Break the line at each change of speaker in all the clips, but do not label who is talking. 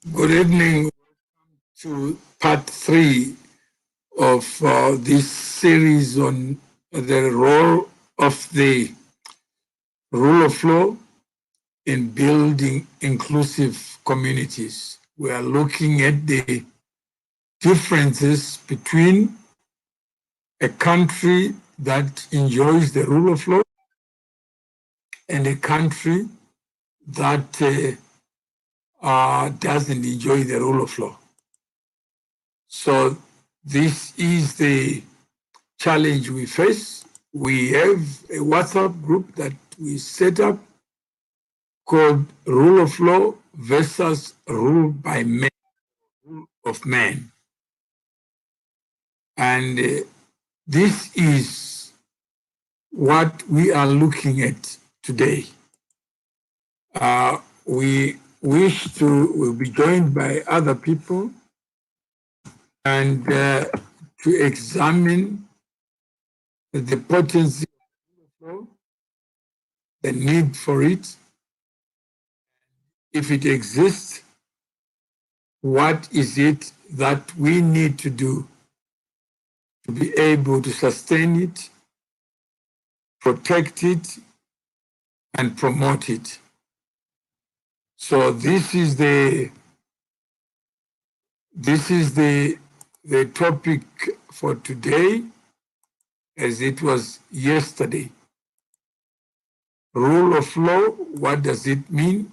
Good evening to part 3 of this series on the role of the rule of law in building inclusive communities. We are looking at the differences between a country that enjoys the rule of law and a country that doesn't enjoy the rule of law. So this is the challenge we face. We have a WhatsApp group that we set up called Rule of Law versus Rule by Men, Rule of Men. And this is what we are looking at today. We wish to will be joined by other people and to examine the potency of law, the need for it, if it exists, what is it that we need to do to be able to sustain it, protect it, and promote it. So this is the topic for today, as it was yesterday. Rule of law, what does it mean?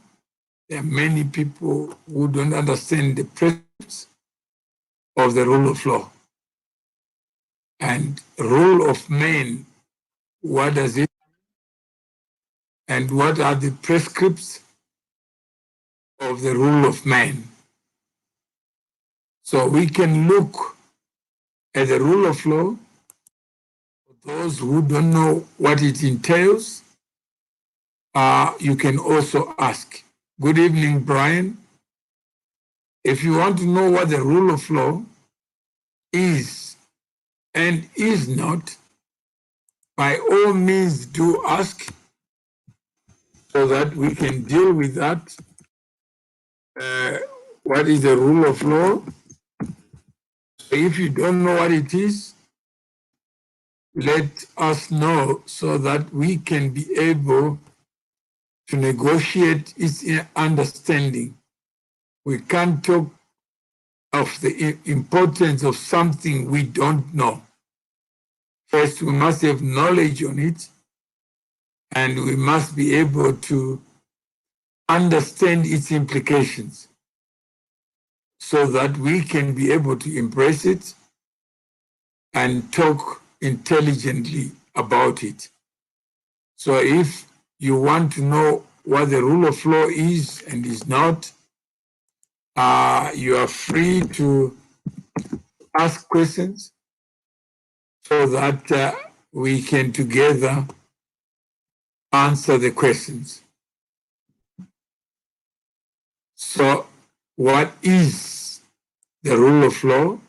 There are many people who don't understand the principles of the rule of law. And rule of men, what does it mean? And what are the prescripts of the rule of man? So we can look at the rule of law. For those who don't know what it entails, you can also ask. Good evening, Brian. If you want to know what the rule of law is and is not, by all means do ask so that we can deal with that. What is the rule of law? So if you don't know what it is, let us know so that we can be able to negotiate its understanding. We can't talk of the importance of something we don't know. First, we must have knowledge on it, and we must be able to understand its implications so that we can be able to embrace it and talk intelligently about it. So if you want to know what the rule of law is and is not, you are free to ask questions so that we can together answer the questions. So what is the rule of law?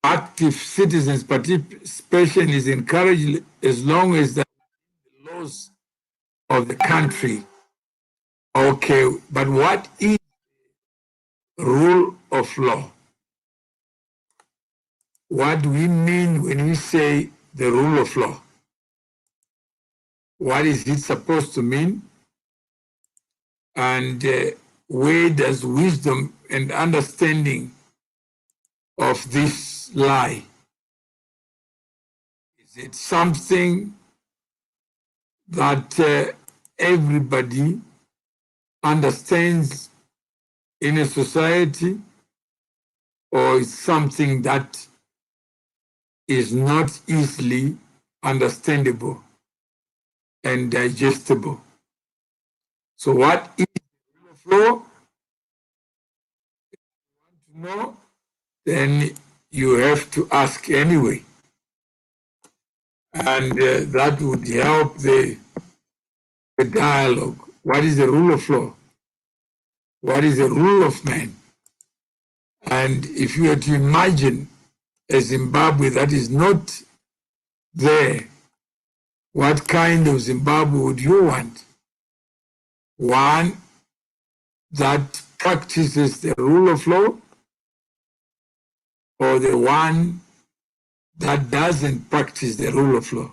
Active citizens' participation is encouraged as long as the laws of the country. Okay, but what is rule of law? What do we mean when we say the rule of law? What is it supposed to mean? And where does wisdom and understanding of this lie? Is it something that everybody understands in a society, or is something that is not easily understandable and digestible? So what is the rule of law? If you want to know, then you have to ask anyway. And that would help the dialogue. What is the rule of law? What is the rule of man? And if you were to imagine a Zimbabwe that is not there, what kind of Zimbabwe would you want? One that practices the rule of law or the one that doesn't practice the rule of law?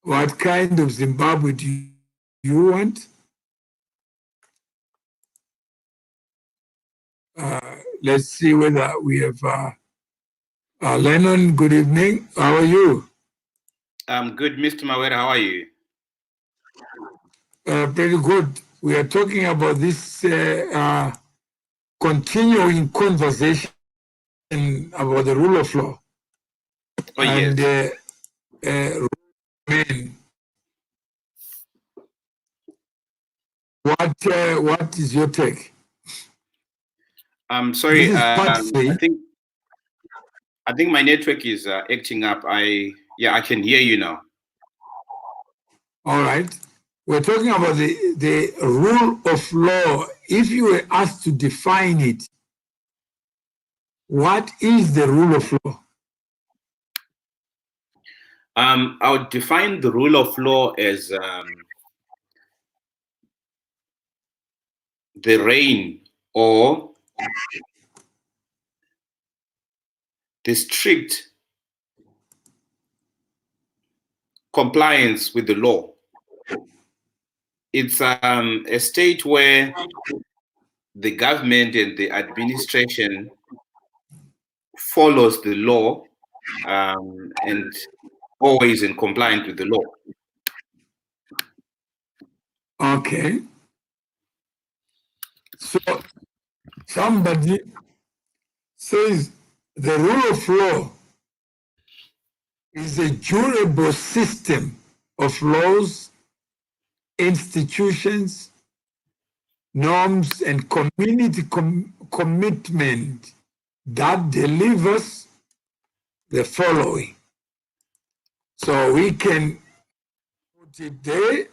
What kind of Zimbabwe do you want? Let's see whether we have Lennon. Good evening. How are you?
I'm good, Mr. Mawera. How are you?
Pretty good. We are talking about this continuing conversation about the rule of law.
Oh,
and
yes.
What is your take?
I'm sorry.
This is part
I think my network is acting up. I can hear you now.
All right. We're talking about the rule of law. If you were asked to define it, what is the rule of law?
I would define the rule of law as the reign or the strict compliance with the law. It's a state where the government and the administration follows the law and always in compliance with the law.
Okay. So somebody says the rule of law is a durable system of laws, institutions, norms, and community commitment that delivers the following. So we can put it there.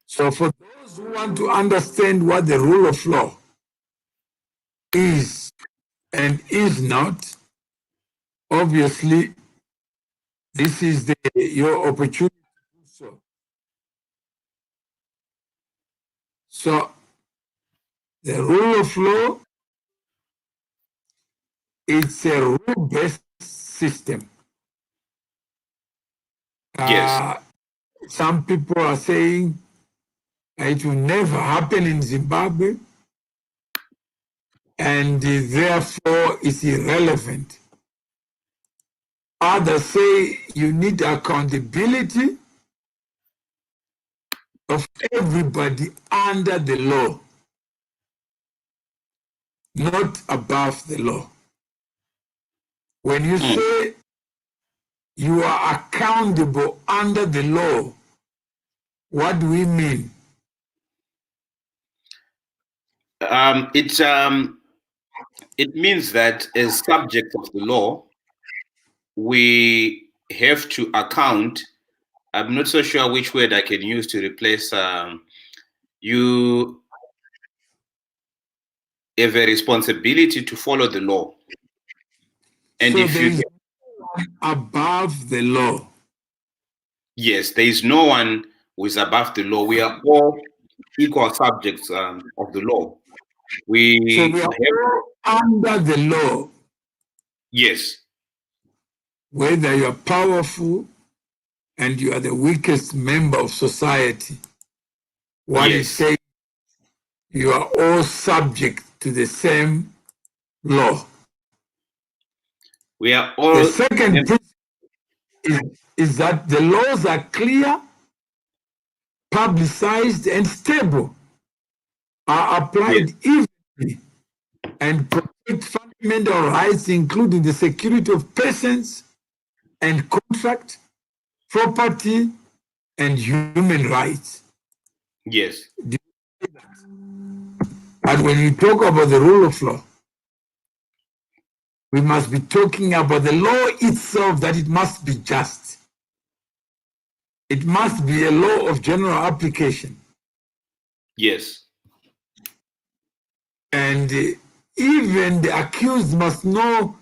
So for those who want to understand what the rule of law is and is not, obviously, this is your opportunity to do so. So the rule of law, it's a rule-based system.
Yes.
Some people are saying it will never happen in Zimbabwe, and therefore it's irrelevant. Others say you need accountability of everybody under the law, not above the law. When you say you are accountable under the law, what do we mean?
It means that as subjects of the law, we have to account. I'm not so sure which word I can use to replace you have a responsibility to follow the law. And
so
if
there is no one above the law.
Yes, there is no one who is above the law. We are all equal subjects of the law.
So we are all under the law.
Yes.
Whether you are powerful and you are the weakest member of society, what it says, you are all subject to the same law.
We are all.
The second principle is that the laws are clear, publicized, and stable, are applied evenly, and protect fundamental rights, including the security of persons and contract, property, and human rights.
Yes.
But when you talk about the rule of law, we must be talking about the law itself, that it must be just. It must be a law of general application.
Yes.
And even the accused must know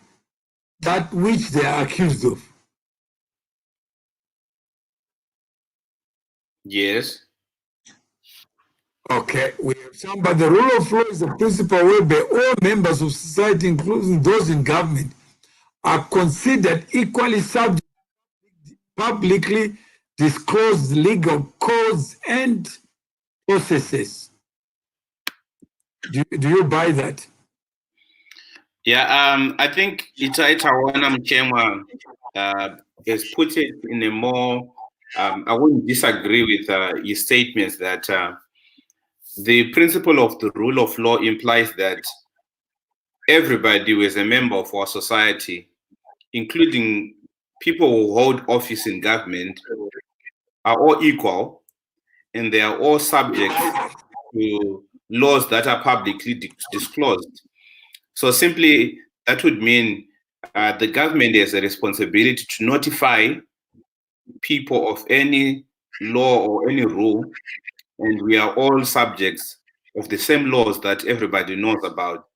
that which they are accused of.
Yes.
Okay, we have some, but the rule of law is a principle whereby all members of society, including those in government, are considered equally subject to publicly disclosed legal codes and processes. Do you buy that?
Yeah, I think Itaitawana Mchemwa has put it in a more, I wouldn't disagree with his statements that the principle of the rule of law implies that everybody who is a member of our society, including people who hold office in government, are all equal and they are all subject to laws that are publicly disclosed. So simply, that would mean the government has a responsibility to notify people of any law or any rule, and we are all subjects of the same laws that everybody knows about.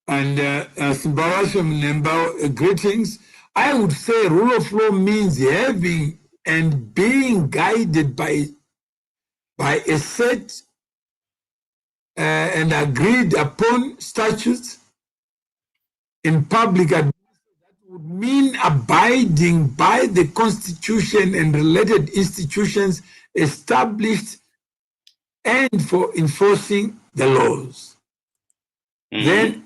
And Simbawasha Mnemba, greetings. I would say rule of law means having and being guided by a set and agreed upon statutes in public administration. That would mean abiding by the Constitution and related institutions established and for enforcing the laws. Then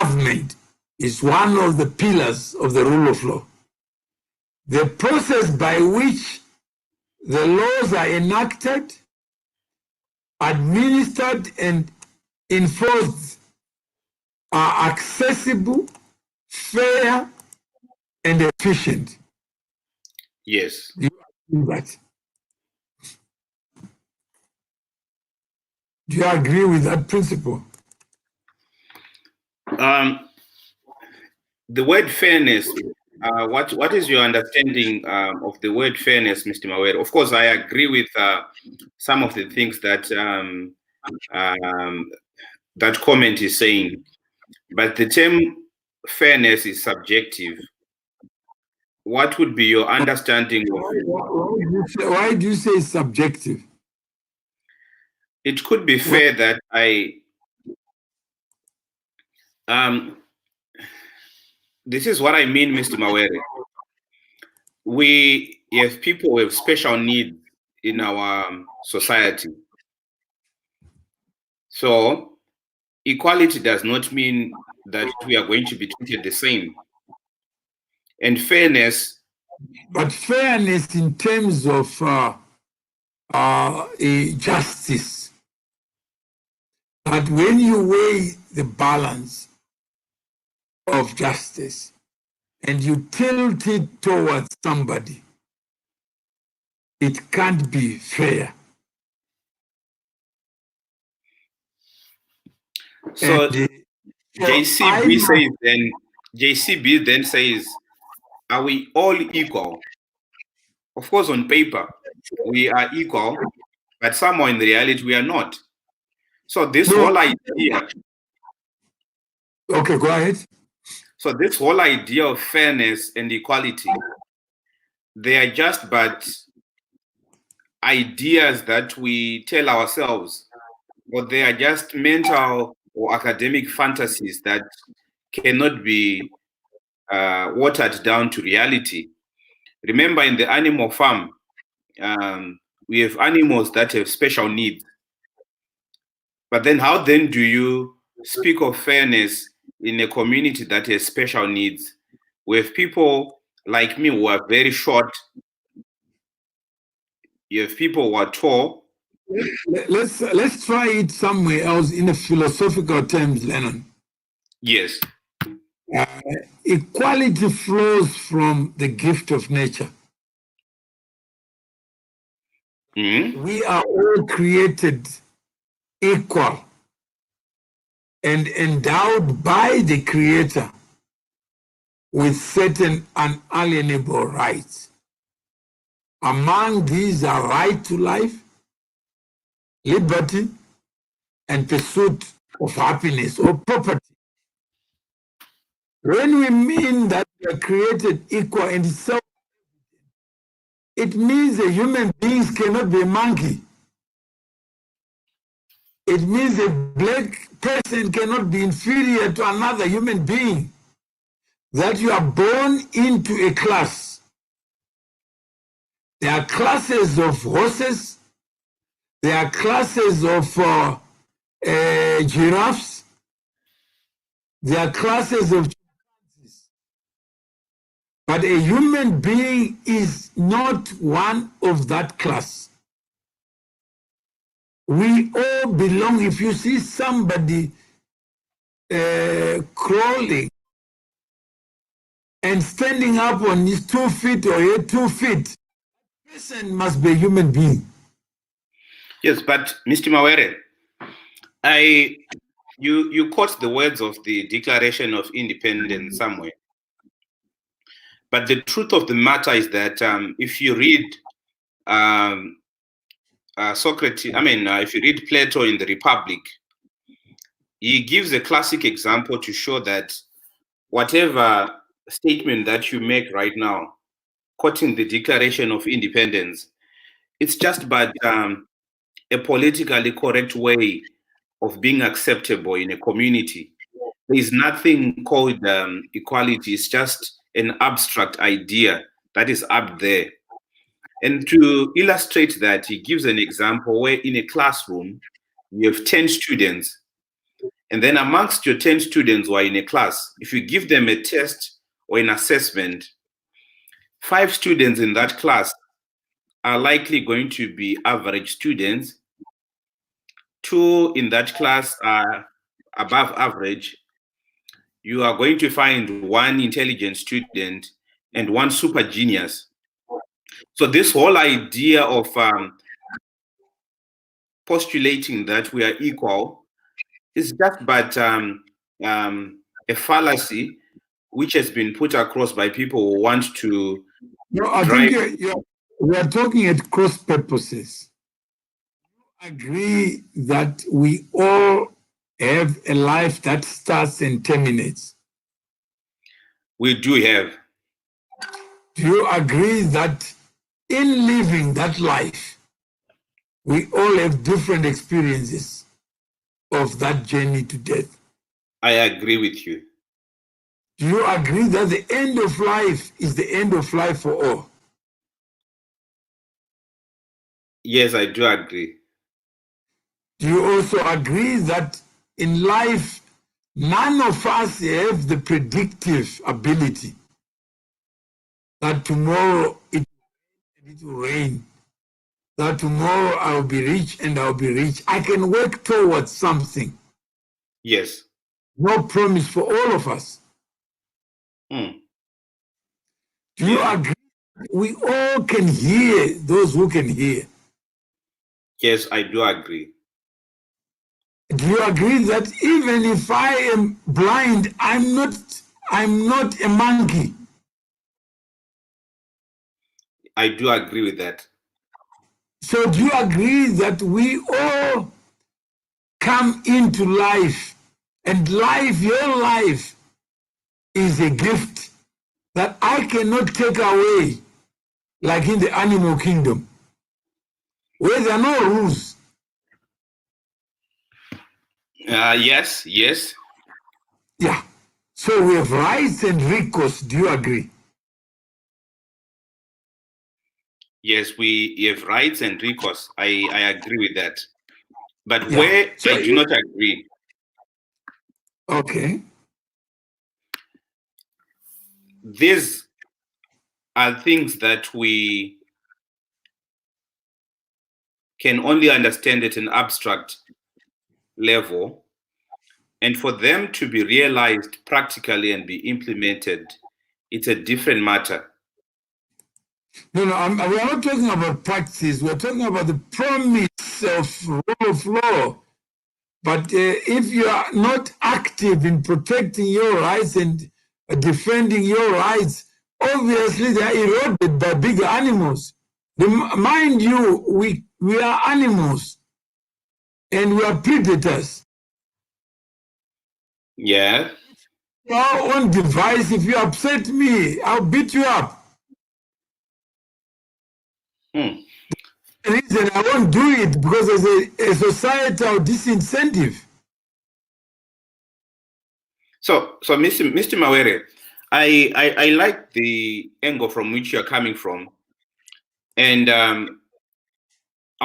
government is one of the pillars of the rule of law. The process by which the laws are enacted, administered, and enforced are accessible, fair, and efficient.
Yes.
Do you agree with that? Do you agree with that principle?
The word fairness, what is your understanding of the word fairness, Mr. Mawere? Of course, I agree with some of the things that that comment is saying, but the term fairness is subjective. What would be your understanding of it?
Why do you say subjective?
It could be fair that this is what I mean, Mr. Mawere. We have people with special needs in our society. So equality does not mean that we are going to be treated the same. And fairness.
But fairness in terms of justice. That when you weigh the balance of justice and you tilt it towards somebody, it can't be fair.
So JCB then says, are we all equal? Of course, on paper, we are equal, but somewhere in reality, we are not. So this whole idea.
Okay, go ahead.
So this whole idea of fairness and equality, they are just but ideas that we tell ourselves, but they are just mental or academic fantasies that cannot be watered down to reality. Remember, in the animal farm, we have animals that have special needs. But then how then do you speak of fairness in a community that has special needs? We have people like me who are very short. You have people who are tall.
Let's try it somewhere else in a philosophical terms, Lennon.
Yes.
Equality flows from the gift of nature. We are all created equal and endowed by the Creator with certain unalienable rights. Among these are right to life, liberty, and pursuit of happiness or property. When we mean that we are created equal and self, it means that human beings cannot be a monkey. It means a black person cannot be inferior to another human being. That you are born into a class. There are classes of horses. There are classes of giraffes. There are classes of chimpanzees. But a human being is not one of that class. We all belong. If you see somebody crawling and standing up on his 2 feet or 2 feet, the person must be a human being.
Yes, but Mr. Mawere, you quote the words of the Declaration of Independence somewhere. But the truth of the matter is that if you read Socrates, if you read Plato in the Republic, he gives a classic example to show that whatever statement that you make right now, quoting the Declaration of Independence, it's just but a politically correct way of being acceptable in a community. There is nothing called equality. It's just an abstract idea that is up there. And to illustrate that, he gives an example where in a classroom, you have 10 students. And then amongst your 10 students who are in a class, if you give them a test or an assessment, 5 students in that class are likely going to be average students. 2 in that class are above average. You are going to find 1 intelligent student and 1 super genius. So this whole idea of postulating that we are equal is just but a fallacy which has been put across by people who want to.
No, I think we are talking at cross purposes. You agree that we all have a life that starts and terminates?
We do have.
Do you agree that in living that life, we all have different experiences of that journey to death?
I agree with you.
Do you agree that the end of life is the end of life for all?
Yes, I do agree.
Do you also agree that in life, none of us have the predictive ability that tomorrow it will rain, that tomorrow I'll be rich and I'll be rich? I can work towards something.
Yes.
No promise for all of us. Do you agree? We all can hear, those who can hear.
Yes, I do agree.
Do you agree that even if I am blind, I'm not a monkey?
I do agree with that.
So do you agree that we all come into life, and life, your life, is a gift that I cannot take away, like in the animal kingdom, where there are no rules?
Yes.
Yeah. So we have rights and recourse. Do you agree?
Yes, we have rights and recourse. I agree with that. But
Yeah.
where
So
I do not agree.
Okay.
These are things that we can only understand at an abstract level. And for them to be realized practically and be implemented, it's a different matter.
No, we are not talking about practice. We're talking about the promise of rule of law. But if you are not active in protecting your rights and defending your rights, obviously they are eroded by bigger animals. Mind you, we are animals and we are predators.
Yeah.
Your own device, if you upset me, I'll beat you up. reason I won't do it because there's a societal disincentive.
So Mr. Mawere, I like the angle from which you're coming from. And I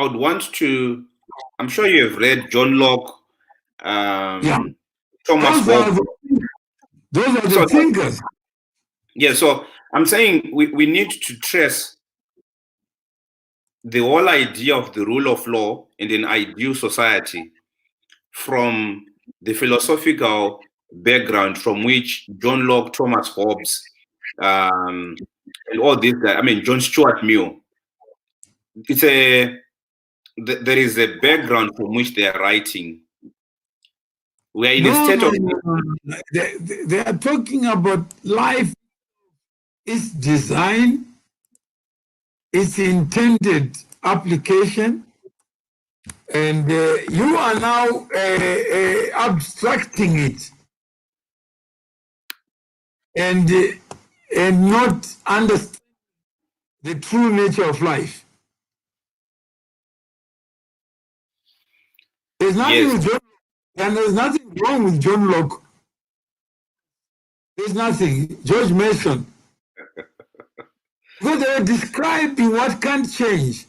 would want to, I'm sure you have read John Locke, Thomas Hobbes.
Those are the thinkers.
Yeah, so I'm saying we need to trace the whole idea of the rule of law in an ideal society from the philosophical background from which John Locke, Thomas Hobbes, and all these guys, I mean, John Stuart Mill, there is a background from which they are writing. We are in a state of...
They are talking about life, its design, its intended application, and you are now abstracting it and not understand the true nature of life. There's nothing with John, and there's nothing wrong with John Locke. There's nothing. George Mason. Because they were describing what can't change.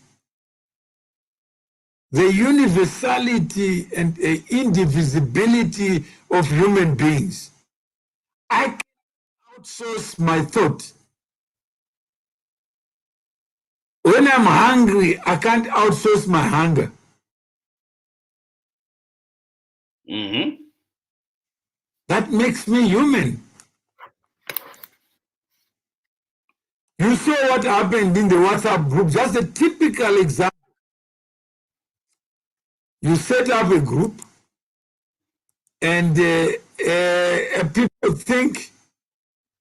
The universality and indivisibility of human beings. I can outsource my thought. When I'm hungry, I can't outsource my hunger.
Mm-hmm.
That makes me human. You saw what happened in the WhatsApp group, just a typical example. You set up a group and people think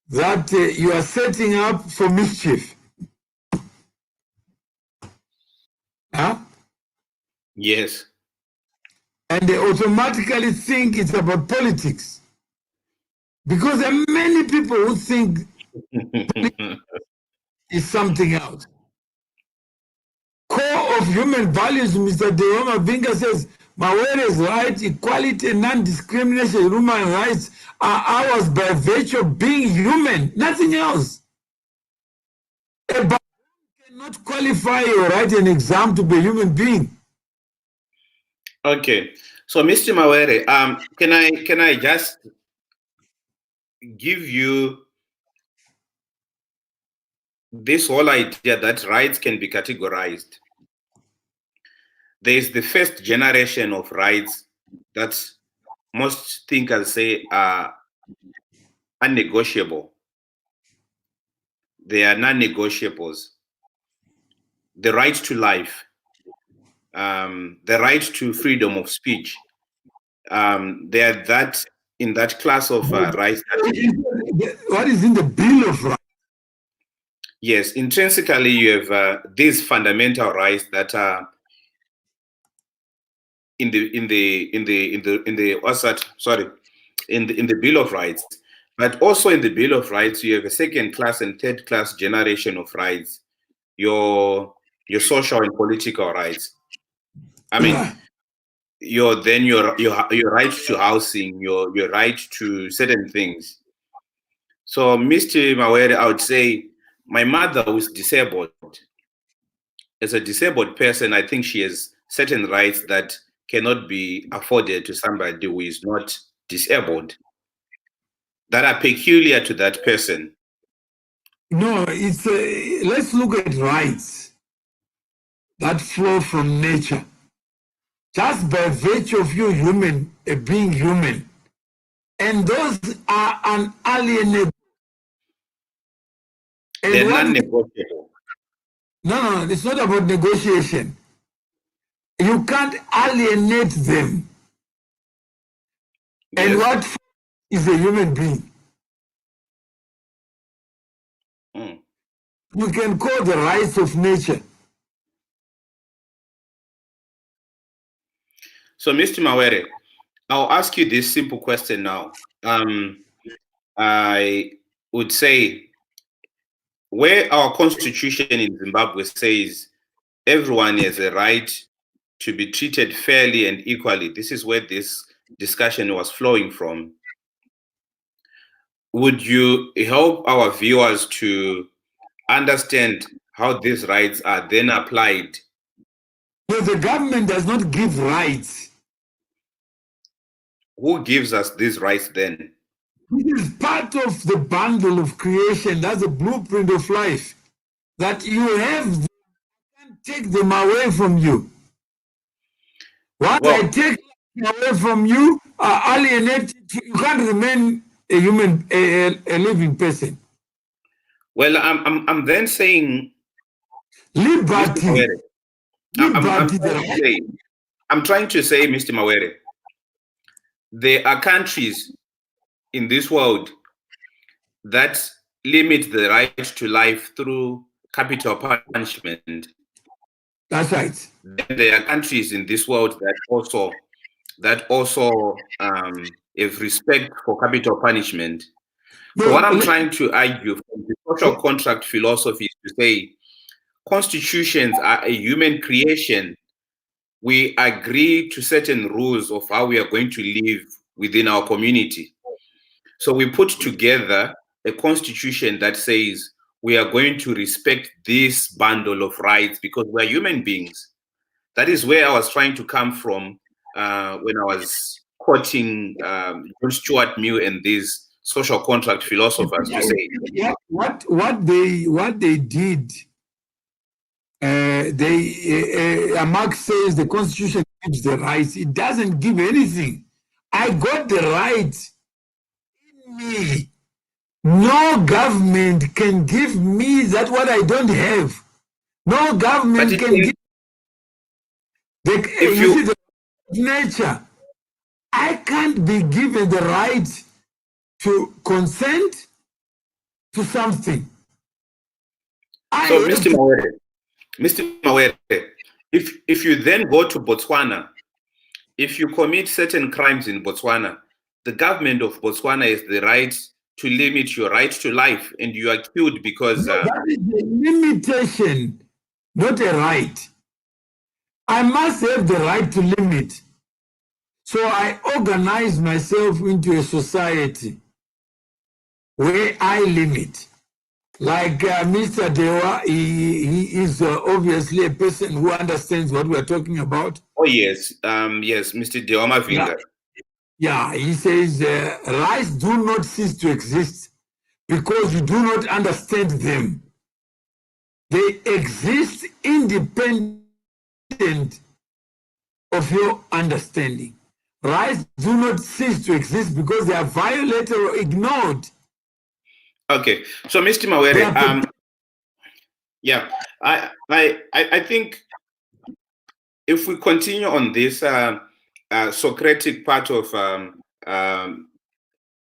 that you are setting up for mischief. Huh?
Yes.
And they automatically think it's about politics. Because there are many people who think it's something else. Core of human values, Mr. Deoma Vinga says, Mawere's right, equality, and non-discrimination, human rights are ours by virtue of being human, nothing else. A baboon cannot qualify or write an exam to be a human being.
Okay, so Mr. Mawere, can I just give you this whole idea that rights can be categorized? There is the first generation of rights that most thinkers say are unnegotiable. They are non-negotiables. The right to life, the right to freedom of speech. They are that in that class of rights.
What is in the Bill of Rights?
Yes, intrinsically you have these fundamental rights that are in the Bill of Rights, but also in the Bill of Rights you have a second class and third class generation of rights, your social and political rights. I mean, your right to housing, your right to certain things. So, Mr. Mawere, I would say my mother was disabled. As a disabled person, I think she has certain rights that cannot be afforded to somebody who is not disabled, that are peculiar to that person.
No, it's let's look at rights that flow from nature. Just by virtue of you being human. And those are unalienable.
They're non-negotiable.
No, it's not about negotiation. You can't alienate them. Yes. And what is a human being? You can call the rights of nature.
So, Mr. Mawere, I'll ask you this simple question now. I would say, where our constitution in Zimbabwe says everyone has a right to be treated fairly and equally. This is where this discussion was flowing from. Would you help our viewers to understand how these rights are then applied?
No, the government does not give rights.
Who gives us these rights then?
It is part of the bundle of creation. That's the blueprint of life. That you have, you can't take them away from you. What I take away from you are alienated. You can't remain a human, a living person.
Well, I'm then saying
liberty.
I'm trying to say, Mr. Mawere, there are countries in this world that limit the right to life through capital punishment.
That's right.
There are countries in this world that also have respect for capital punishment. So what I'm trying to argue from the social contract philosophy is to say constitutions are a human creation. We agree to certain rules of how we are going to live within our community. So we put together a constitution that says we are going to respect this bundle of rights because we are human beings. That is where I was trying to come from when I was quoting John Stuart Mill and these social contract philosophers to say
what they did. Marx says the Constitution gives the rights. It doesn't give anything. I got the right in me. No government can give me that what I don't have. No government can give. The nature. I can't be given the right to consent to something.
So, Mr. Mawere, if you then go to Botswana, if you commit certain crimes in Botswana, the government of Botswana has the right to limit your right to life, and you are killed because
that is a limitation, not a right. I must have the right to limit. So I organize myself into a society where I limit. Like Mr. Dewa, he is obviously a person who understands what we are talking about.
Oh, yes. Yes, Mr. Dewa Mavinga.
Yeah, he says rights do not cease to exist because you do not understand them. They exist independent of your understanding. Rights do not cease to exist because they are violated or ignored.
Okay, so Mr. Mawere, yeah, I think if we continue on this Socratic part of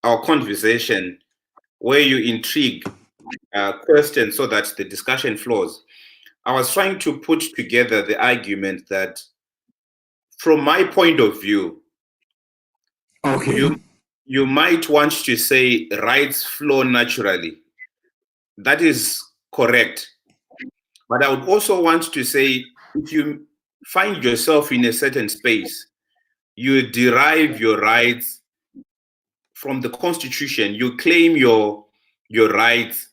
our conversation, where you intrigue questions so that the discussion flows, I was trying to put together the argument that, from my point of view,
okay,
you might want to say rights flow naturally. That is correct. But I would also want to say, if you find yourself in a certain space, you derive your rights from the Constitution. You claim your rights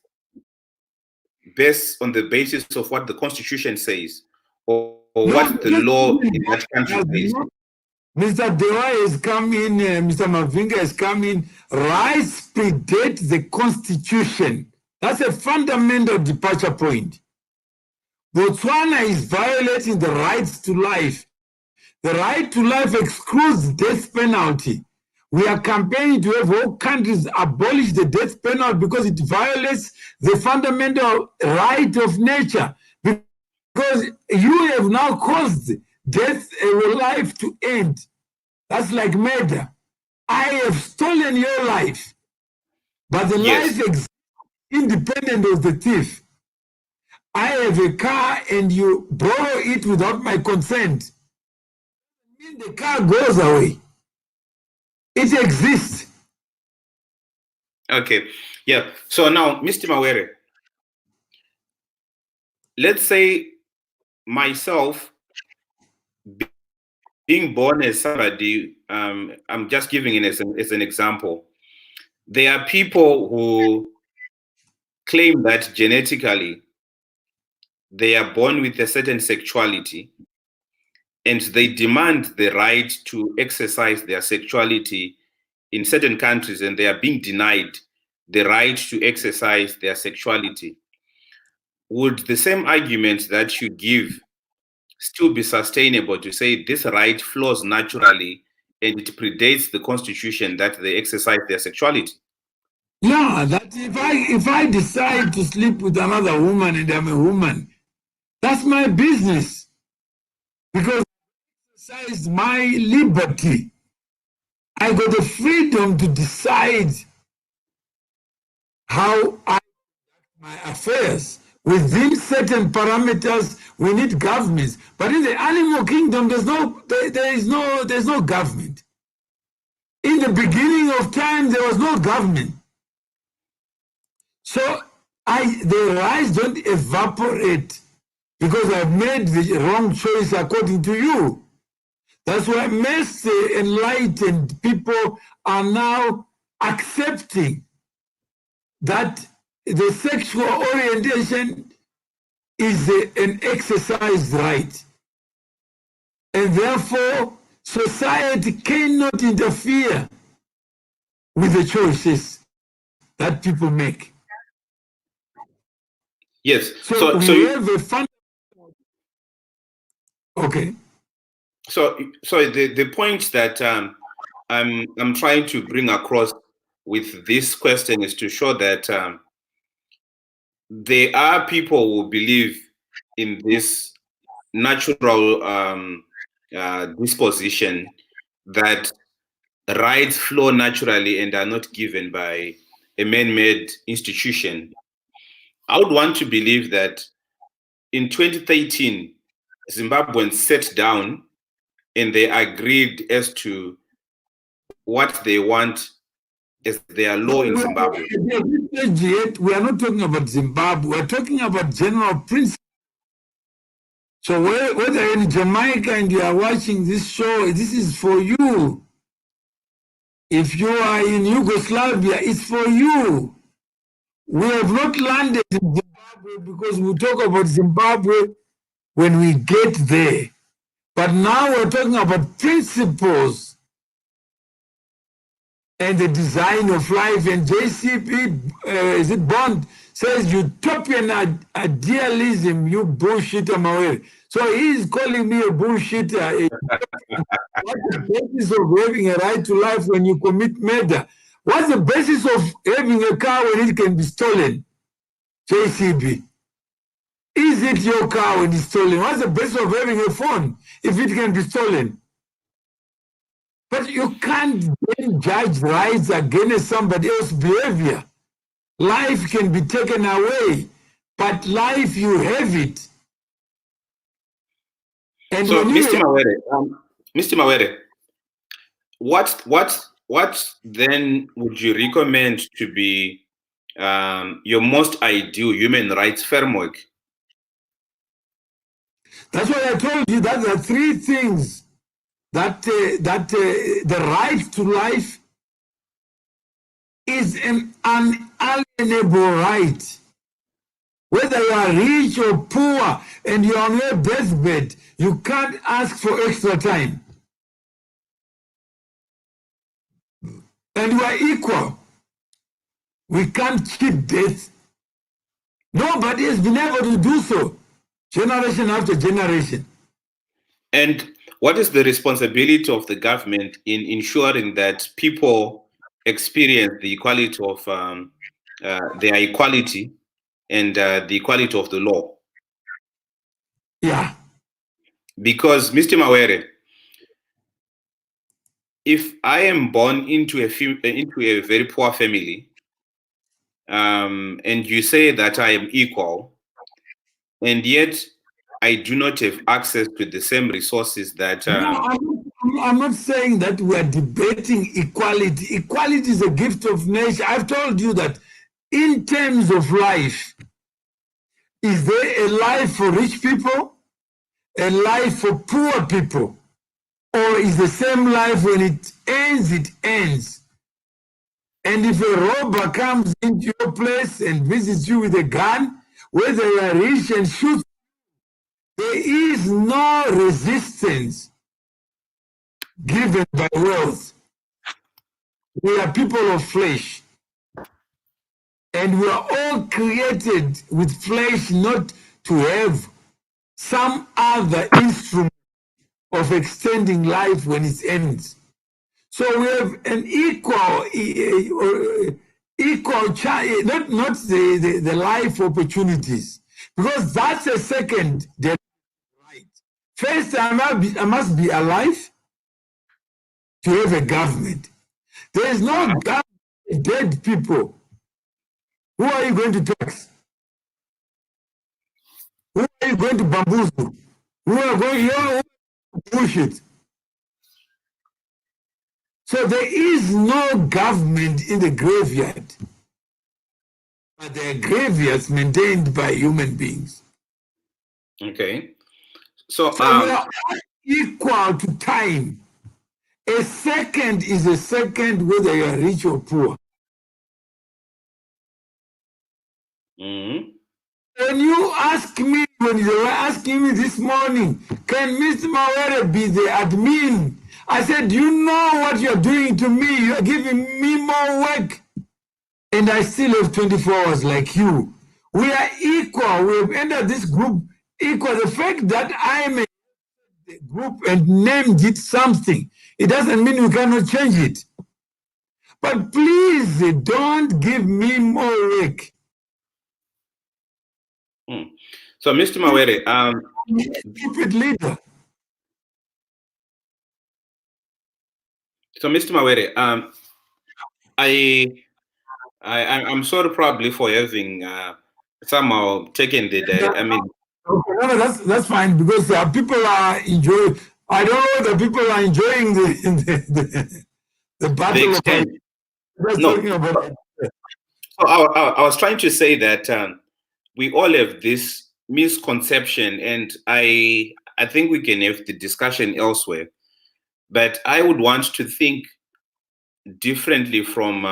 based on the basis of what the Constitution says or what the law in that country says.
Mr. Dewa has come in, Mr. Mavinga has come in. Rights predate the Constitution. That's a fundamental departure point. Botswana is violating the rights to life. The right to life excludes death penalty. We are campaigning to have all countries abolish the death penalty because it violates the fundamental right of nature. Because you have now caused death or life to end. That's like murder. I have stolen your life, but the life exists independent of the thief. I have a car and you borrow it without my consent. Mean the car goes away. It exists.
Okay, yeah. So now, Mr. Mawere, let's say myself, being born as somebody, I'm just giving it as an example. There are people who claim that genetically they are born with a certain sexuality and they demand the right to exercise their sexuality in certain countries, and they are being denied the right to exercise their sexuality. Would the same argument that you give still be sustainable to say this right flows naturally and it predates the constitution that they exercise their sexuality?
Yeah, that if I decide to sleep with another woman and I'm a woman, that's my business, because I exercise my liberty. I got the freedom to decide how I conduct my affairs. Within certain parameters, we need governments. But in the animal kingdom, there's no government. In the beginning of time, there was no government. So the rights don't evaporate because I've made the wrong choice according to you. That's why most enlightened people are now accepting that the sexual orientation is an exercised right. And therefore, society cannot interfere with the choices that people make.
Yes.
So we have a fund. Okay.
So the point that I'm trying to bring across with this question is to show that there are people who believe in this natural disposition that rights flow naturally and are not given by a man-made institution. I would want to believe that in 2013, Zimbabweans sat down and they agreed as to what they want as their law in Zimbabwe.
We are not talking about Zimbabwe. We're talking about general principles. So whether you're in Jamaica and you are watching this show, this is for you. If you are in Yugoslavia, it's for you. We have not landed in Zimbabwe because we talk about Zimbabwe when we get there. But now we're talking about principles and the design of life. And JCB, is it Bond, says utopian idealism, you bullshitter, Mawere. So he's calling me a bullshitter. What's the basis of having a right to life when you commit murder? What's the basis of having a car when it can be stolen? JCB. Is it your car when it's stolen? What's the basis of having a phone if it can be stolen? But you can't then judge rights against somebody else's behavior. Life can be taken away, but life, you have it. And
so, Mr. Mawere, what then would you recommend to be your most ideal human rights framework?
That's why I told you that there are three things that the right to life is an unalienable right. Whether you are rich or poor and you are on your deathbed, you can't ask for extra time. And you are equal. We can't cheat death. Nobody has been able to do so, generation after generation.
And what is the responsibility of the government in ensuring that people experience the equality of their equality and the equality of the law?
Yeah.
Because, Mr. Mawere, if I am born into a very poor family, and you say that I am equal, and yet I do not have access to the same resources that...
I'm not saying that we are debating equality. Equality is a gift of nature. I've told you that in terms of life, is there a life for rich people? a life for poor people, or is the same life when it ends, it ends. And if a robber comes into your place and visits you with a gun, whether you are rich and shoots, there is no resistance given by wealth. We are people of flesh. And we are all created with flesh not to have some other instrument of extending life when it ends. So we have an equal chance, not the life opportunities, because that's a second right. First, I must be alive to have a government. There is no government, dead people. Who are you going to tax? Who are you going to bamboozle? Who are going to push it? So there is no government in the graveyard, but there are graveyards maintained by human beings.
Okay. So
we are equal to time. A second is a second whether you are rich or poor.
Mm-hmm.
When you ask me, when you were asking me this morning, can Mr. Mawere be the admin? I said, you know what you're doing to me? You're giving me more work. And I still have 24 hours like you. We are equal. We have entered this group equal. The fact that I am a group and named it something, it doesn't mean we cannot change it. But please don't give me more work.
So, Mr. Mawere,
stupid leader.
So, Mr. Mawere, I'm sorry probably for having somehow taken the I mean.
Okay, no, that's fine, because people are enjoying. I don't know whether people are enjoying the battle of talking about.
So I was trying to say that we all have this misconception, and I think we can have the discussion elsewhere. But I would want to think differently from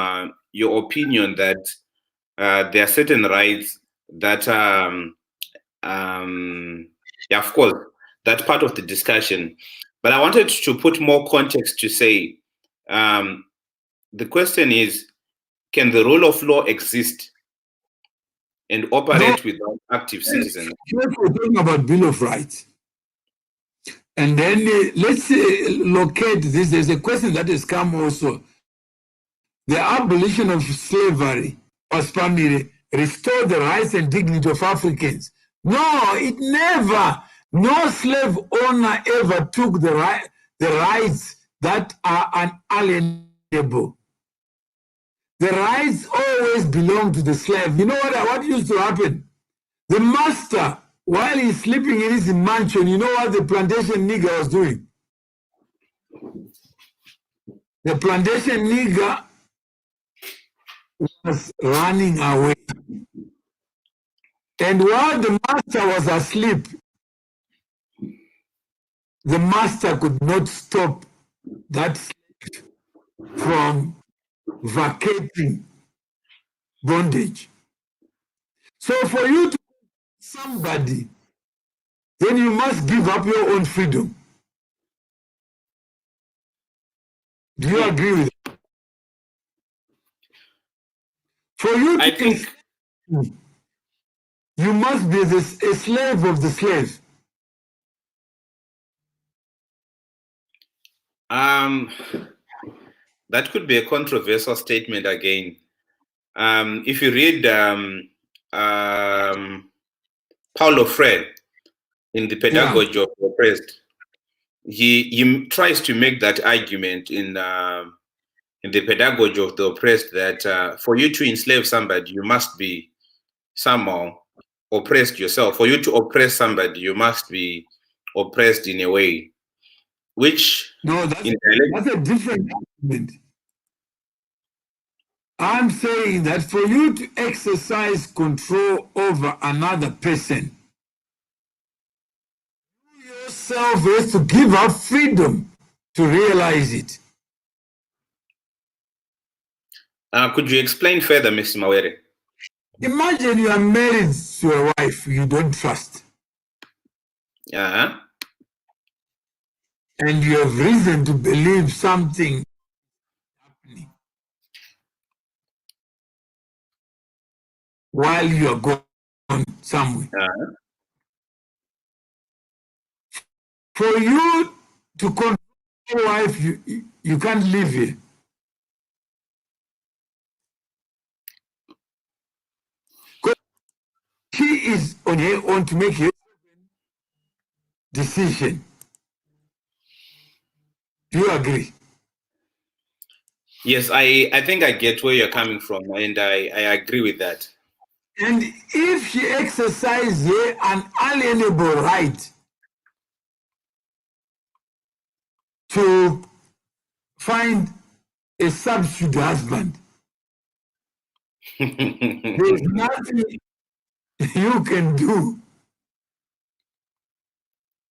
your opinion that there are certain rights that, yeah, of course, that's part of the discussion. But I wanted to put more context to say, the question is, can the rule of law exist and operate without active citizens?
We're talking about Bill of Rights. And then let's locate this. There's a question that has come also. The abolition of slavery was primarily restore the rights and dignity of Africans. No, it never. No slave owner ever took the rights that are unalienable. The rights always belong to the slave. You know what used to happen? The master, while he's sleeping in his mansion, you know what the plantation nigger was doing? The plantation nigger was running away. And while the master was asleep, the master could not stop that slave from vacating bondage. So for you to somebody, then you must give up your own freedom. Do you agree with that? For you to think you must be a slave of the slave.
That could be a controversial statement again. If you read Paulo Freire in The Pedagogy of the Oppressed, he tries to make that argument in The Pedagogy of the Oppressed that for you to enslave somebody, you must be somehow oppressed yourself. For you to oppress somebody, you must be oppressed in a way, which
that's a different argument. I'm saying that for you to exercise control over another person, you self has to give up freedom to realize it.
Could you explain further, Mr. Mawere?
Imagine you are married to a wife you don't trust,
Uh-huh.
and you have reason to believe something happening while you are going somewhere.
Uh-huh.
For you to control your wife, you can't live here. She is on her own to make her decision. Do you agree?
Yes, I think I get where you're coming from, and I agree with that.
And if she exercises her unalienable right to find a substitute husband, there's nothing you can do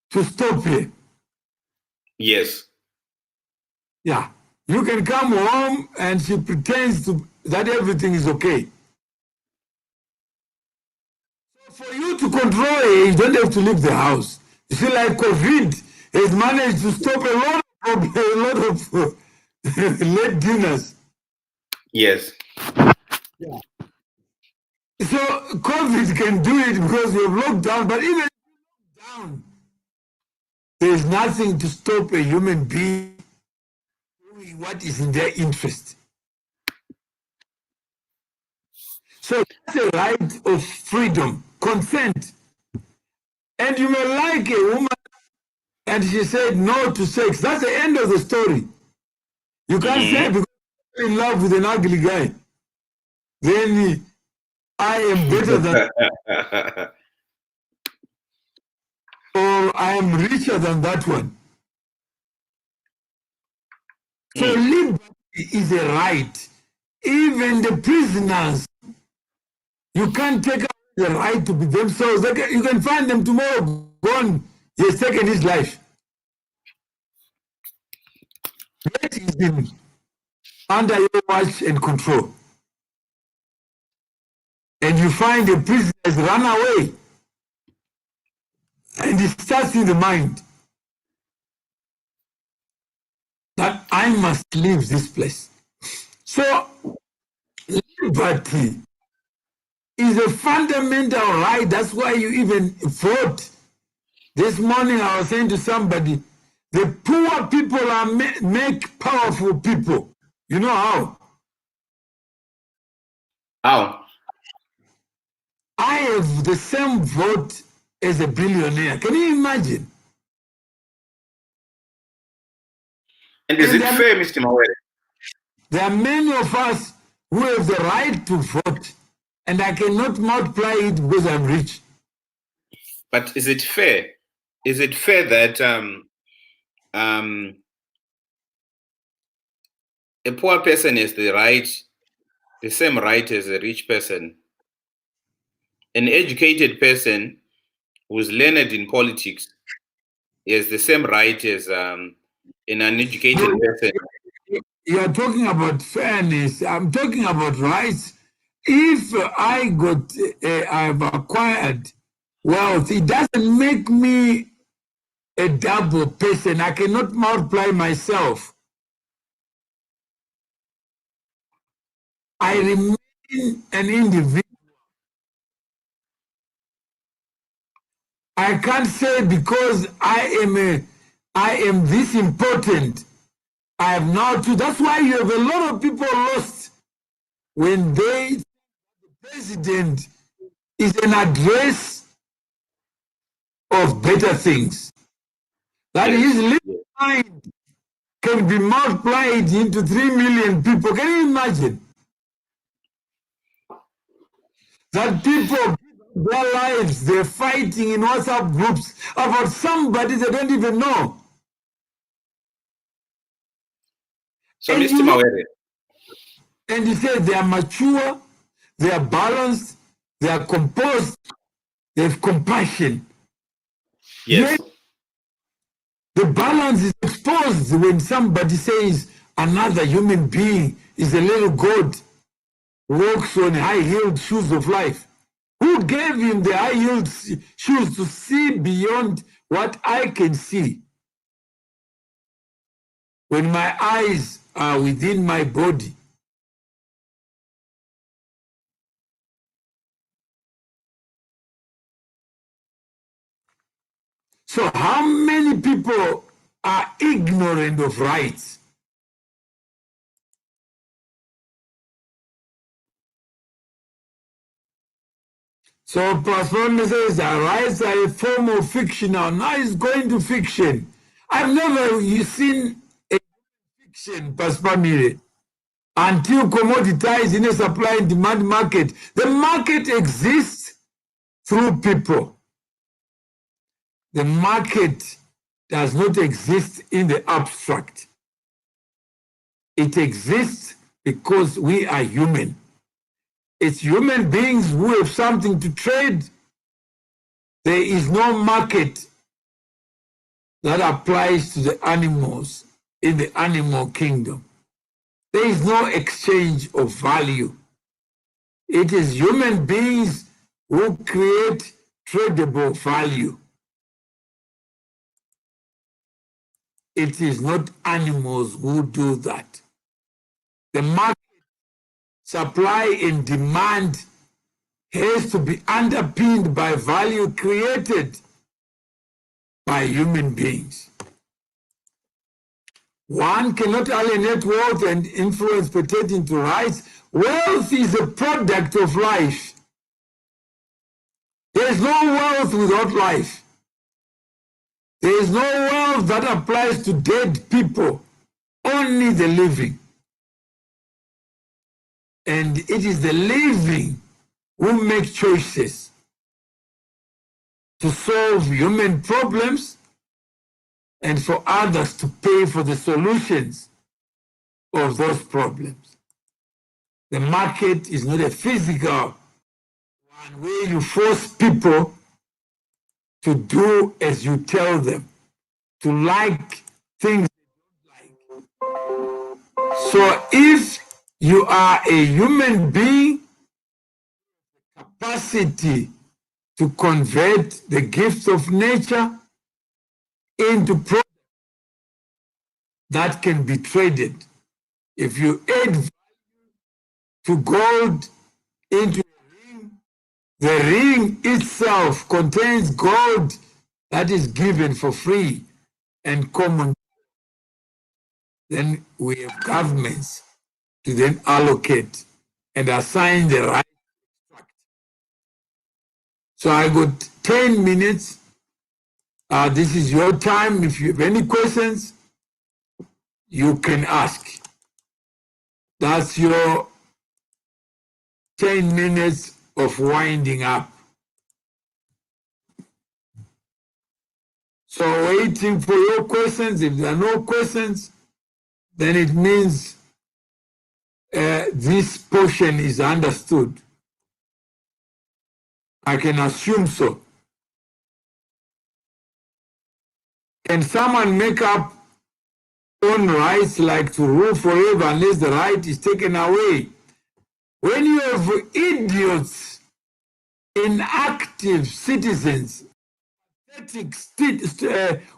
to stop her.
Yes.
Yeah. You can come home and she pretends that everything is okay. So for you to control her, you don't have to leave the house. You see, like COVID has managed to stop a lot of late dinners.
Yes.
Yeah. So COVID can do it because we have locked down, but even down, there is nothing to stop a human being doing what is in their interest. So that's a right of freedom, consent. And you may like a woman and she said no to sex. That's the end of the story. You can't say because you're in love with an ugly guy, then I am better than, or I am richer than that one. So liberty is a right. Even the prisoners, you can't take away the right to be themselves. You can find them tomorrow gone. He has taken his life. That is under your watch and control. And you find the prisoner has run away. And it starts in the mind that I must leave this place. So liberty is a fundamental right. That's why you even vote. This morning I was saying to somebody, the poor people are make powerful people. You know how?
How?
I have the same vote as a billionaire. Can you imagine?
And is it fair, Mr. Mawere?
There are many of us who have the right to vote, and I cannot multiply it because I'm rich.
But is it fair? Is it fair that a poor person has the same right as a rich person? An educated person who's learned in politics has the same right as an uneducated person.
You are talking about fairness. I'm talking about rights. If I've acquired wealth, it doesn't make me a double person. I cannot multiply myself. I remain an individual. I can't say because I am this important, I have now to. That's why you have a lot of people lost when the president is an address of better things. That his little mind can be multiplied into 3 million people. Can you imagine? That people, their lives, they're fighting in WhatsApp groups about somebody they don't even know.
So,
And
Mr. Mawere.
And he said they are mature, they are balanced, they are composed, they have compassion.
Yes.
The balance is exposed when somebody says another human being is a little god, walks on high-heeled shoes of life. Who gave him the high-heeled shoes to see beyond what I can see? When my eyes are within my body, so how many people are ignorant of rights? So Pastor says that rights are a form of fiction now. Now it's going to fiction. I've never seen a fiction, Pastor Mire, until commoditized in a supply and demand market. The market exists through people. The market does not exist in the abstract. It exists because we are human. It's human beings who have something to trade. There is no market that applies to the animals in the animal kingdom. There is no exchange of value. It is human beings who create tradable value. It is not animals who do that. The market, supply and demand has to be underpinned by value created by human beings. One cannot alienate wealth and influence pertaining to rights. Wealth is a product of life. There is no wealth without life. There is no wealth that applies to dead people, only the living. And it is the living who make choices to solve human problems and for others to pay for the solutions of those problems. The market is not a physical one where you force people to do as you tell them, to like things they don't like. So if you are a human being, capacity to convert the gifts of nature into products that can be traded. If you add value to gold into a ring, the ring itself contains gold that is given for free and common. Then we have governments to then allocate and assign the right. So I got 10 minutes. This is your time. If you have any questions, you can ask. That's your 10 minutes of winding up. So waiting for your questions. If there are no questions, then it means this portion is understood. I can assume so. Can someone make up own rights like to rule forever unless the right is taken away? When you have idiots, inactive citizens,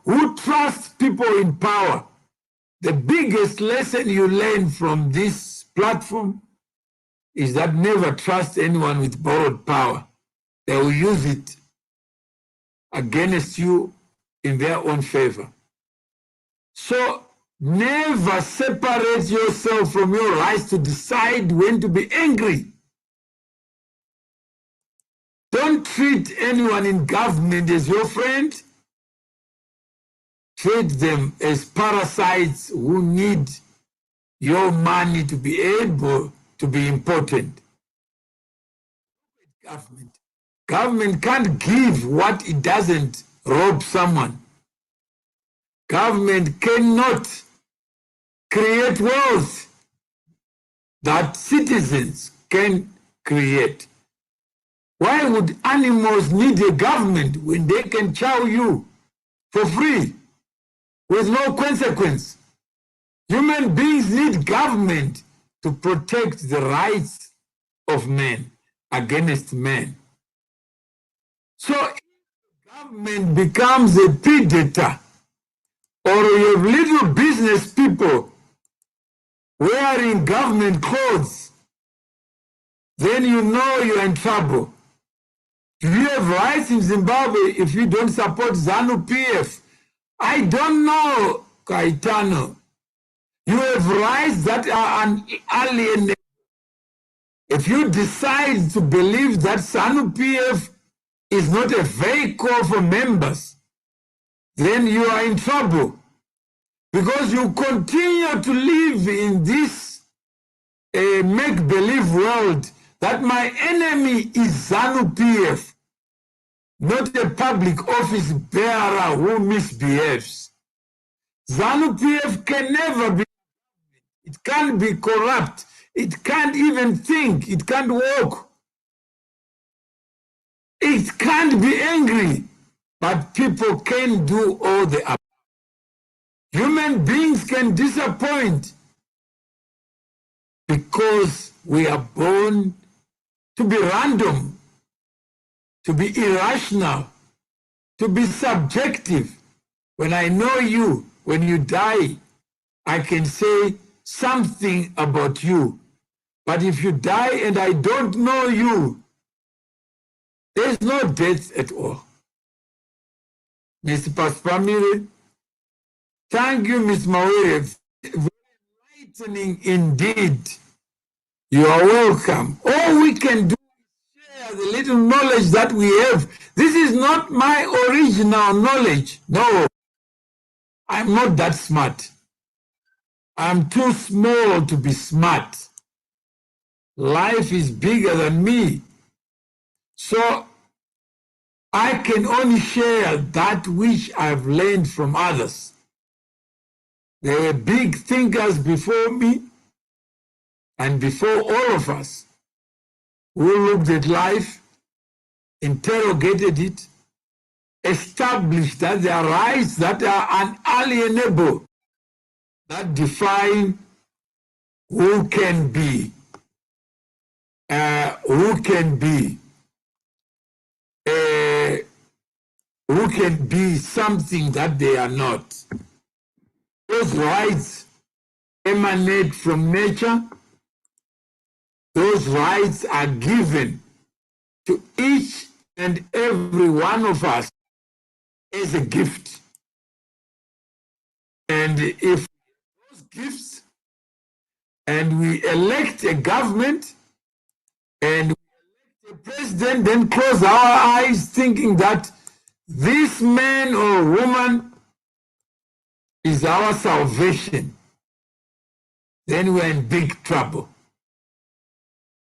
who trust people in power, the biggest lesson you learn from this platform is that never trust anyone with borrowed power. They will use it against you in their own favor. So never separate yourself from your rights to decide when to be angry. Don't treat anyone in government as your friend. Treat them as parasites who need your money to be able to be important. Government can't give what it doesn't rob someone. Government cannot create wealth that citizens can create. Why would animals need a government when they can chow you for free? with no consequence. Human beings need government to protect the rights of men against men. So if government becomes a predator, or you have little business people wearing government clothes, then you know you're in trouble. Do you have rights in Zimbabwe if you don't support ZANU-PF? I don't know, Caetano. You have rights that are unalienable. If you decide to believe that ZANU-PF is not a vehicle for members, then you are in trouble. Because you continue to live in this make-believe world that my enemy is ZANU-PF, not a public office bearer who misbehaves. ZANU-PF can never be, it can't be corrupt, it can't even think, it can't walk, it can't be angry, but people can do all the above. Human beings can disappoint because we are born to be random, to be irrational, to be subjective. When I know you, when you die, I can say something about you. But if you die and I don't know you, there's no death at all. Mr. Paspamire, thank you, Ms. Mawere. Very enlightening indeed. You are welcome. All we can do is share the little knowledge that we have. This is not my original knowledge. No, I'm not that smart. I'm too small to be smart. Life is bigger than me. So I can only share that which I've learned from others. There were big thinkers before me and before all of us who looked at life, interrogated it, established that there are rights that are unalienable, that define who can be something that they are not. Those rights emanate from nature. Those rights are given to each and every one of us as a gift. And if those gifts and we elect a government and we elect a president, then close our eyes thinking that this man or woman is our salvation, then we're in big trouble.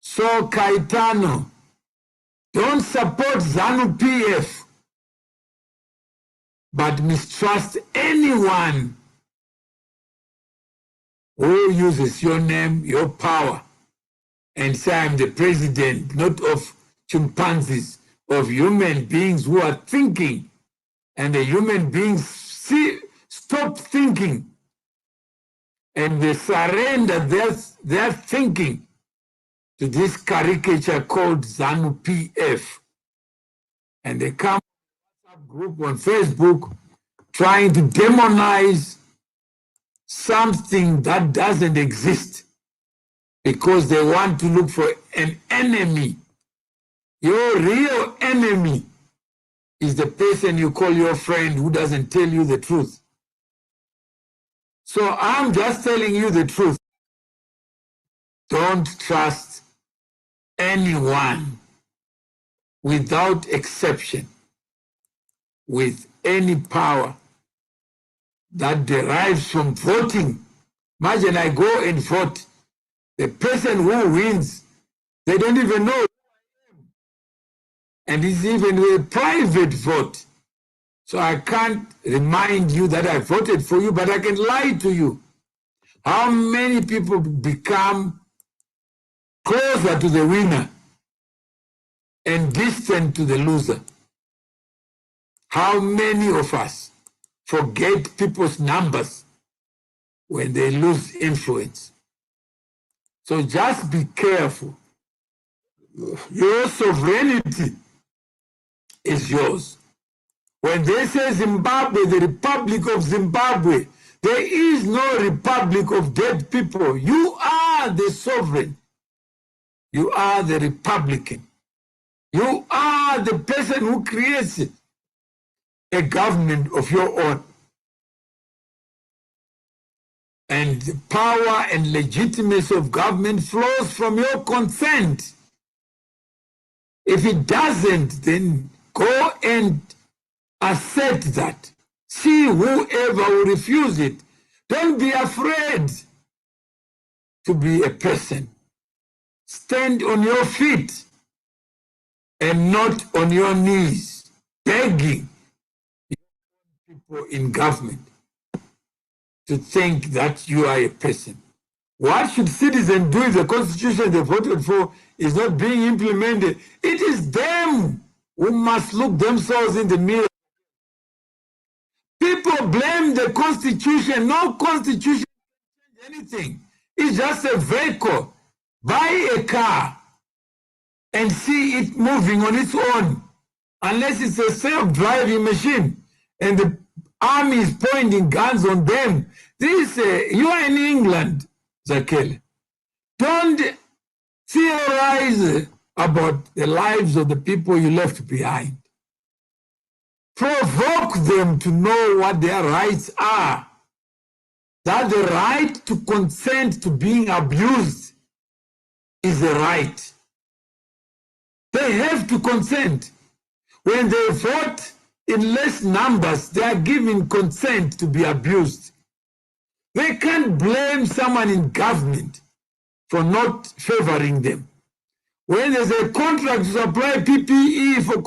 So, Caetano, don't support ZANU-PF, but mistrust anyone who uses your name, your power, and say I'm the president, not of chimpanzees, of human beings who are thinking, and the human beings stop thinking, and they surrender their thinking to this caricature called ZANU-PF. And they come to a group on Facebook trying to demonize something that doesn't exist because they want to look for an enemy. Your real enemy is the person you call your friend who doesn't tell you the truth. So I'm just telling you the truth. Don't trust anyone without exception with any power that derives from voting. Imagine I go and vote. The person who wins, they don't even know. And it's even a private vote. So I can't remind you that I voted for you, but I can lie to you. How many people become closer to the winner and distant to the loser? How many of us? forget people's numbers when they lose influence. So just be careful. Your sovereignty is yours. When they say Zimbabwe, the Republic of Zimbabwe, there is no Republic of dead people. You are the sovereign. You are the Republican. You are the person who creates a government of your own. And the power and legitimacy of government flows from your consent. If it doesn't, then go and assert that. See whoever will refuse it. Don't be afraid to be a person. Stand on your feet and not on your knees, begging people in government to think that you are a person. What should citizens do if the constitution they voted for is not being implemented? It is them who must look themselves in the mirror. People blame the constitution. No constitution can change anything. It's just a vehicle. Buy a car and see it moving on its own, unless it's a self-driving machine and the army is pointing guns on them. You are in England, Zakele. Don't theorize about the lives of the people you left behind. Provoke them to know what their rights are. That the right to consent to being abused is a right. They have to consent. When they vote in less numbers, they are given consent to be abused. They can't blame someone in government for not favoring them. When there's a contract to supply PPE for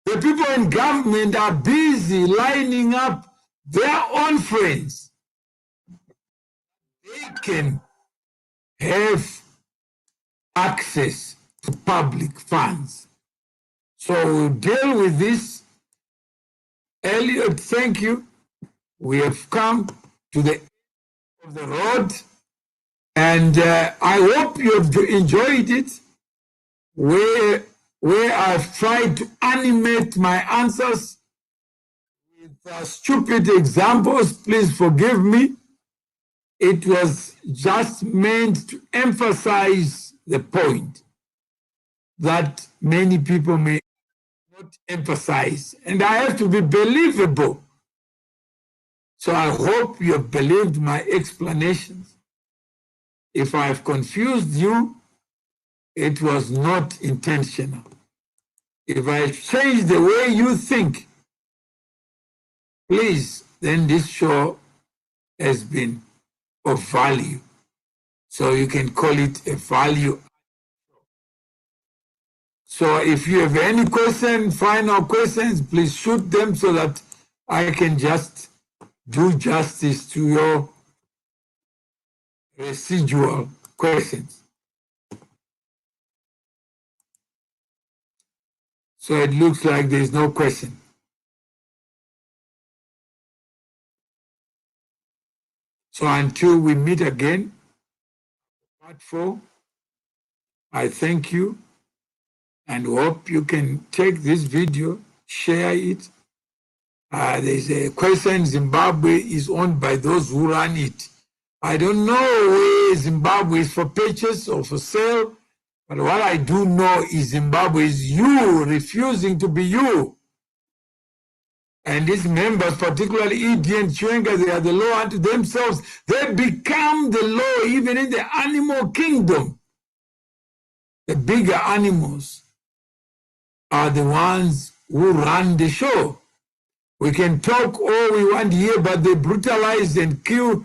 the people in government are busy lining up their own friends. They can have access to public funds. So we'll deal with this. Elliot, thank you. We have come to the end of the road, and I hope you have enjoyed it, where I've tried to animate my answers with stupid examples. Please forgive me. It was just meant to emphasize the point that many people may not emphasize. And I have to be believable. So I hope you have believed my explanations. If I have confused you, it was not intentional. If I have changed the way you think, please, then this show has been of value. So you can call it a value. So if you have any questions, final questions, please shoot them so that I can just do justice to your residual questions. So it looks like there's no question. So until we meet again, part 4, I thank you and hope you can take this video, share it. There's a question, Zimbabwe is owned by those who run it. I don't know where Zimbabwe is for purchase or for sale, but what I do know is Zimbabwe is you refusing to be you. And these members, particularly ED and Chwenga, they are the law unto themselves. They become the law even in the animal kingdom. The bigger animals are the ones who run the show. We can talk all we want here, but they brutalize and kill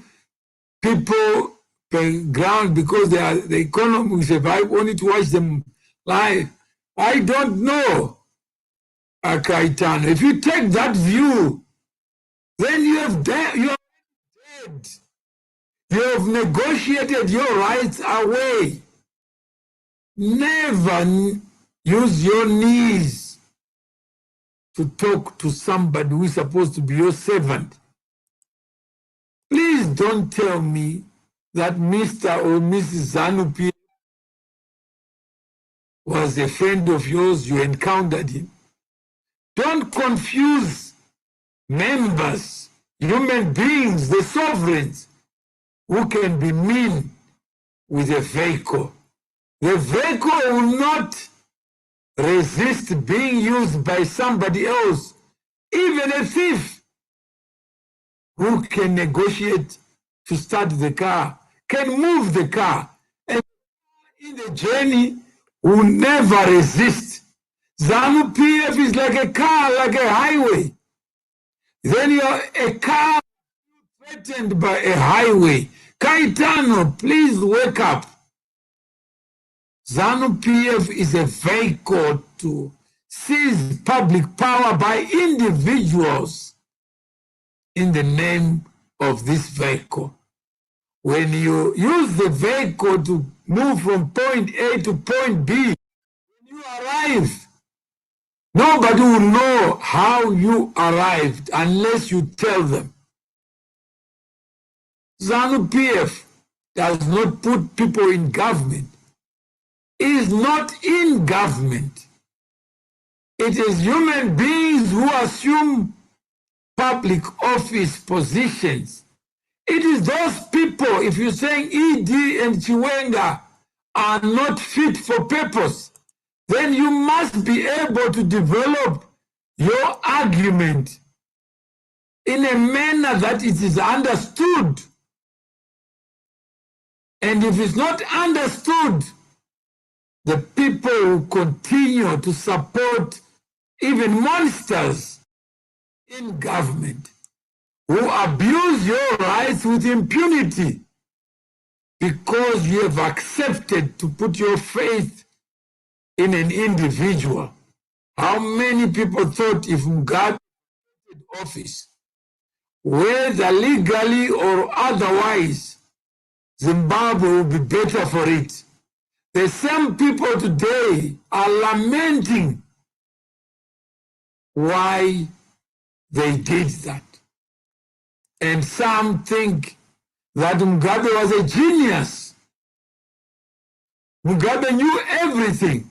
people per ground because they are the economy will survive only to watch them live. I don't know. Akaitano. If you take that view, then you are dead. You have negotiated your rights away. Never use your knees to talk to somebody who is supposed to be your servant. Please don't tell me that Mr. or Mrs. ZANU-PF was a friend of yours, you encountered him. Don't confuse members, human beings, the sovereigns, who can be mean with a vehicle. The vehicle will not resist being used by somebody else, even a thief who can negotiate to start the car, can move the car, and in the journey will never resist. ZANU-PF is like a car, like a highway. Then you're a car threatened by a highway. Caetano, please wake up. ZANU-PF is a vehicle to seize public power by individuals in the name of this vehicle. When you use the vehicle to move from point A to point B, when you arrive, nobody will know how you arrived unless you tell them. ZANU-PF does not put people in government. It is not in government. It is human beings who assume public office positions. It is those people, if you're saying ED and Chiwenga are not fit for purpose, then you must be able to develop your argument in a manner that it is understood. And if it's not understood, the people will continue to support even monsters in government who abuse your rights with impunity because you have accepted to put your faith in an individual. How many people thought if Mugabe took office, whether legally or otherwise, Zimbabwe will be better for it? The same people today are lamenting why they did that. And some think that Mugabe was a genius. Mugabe knew everything,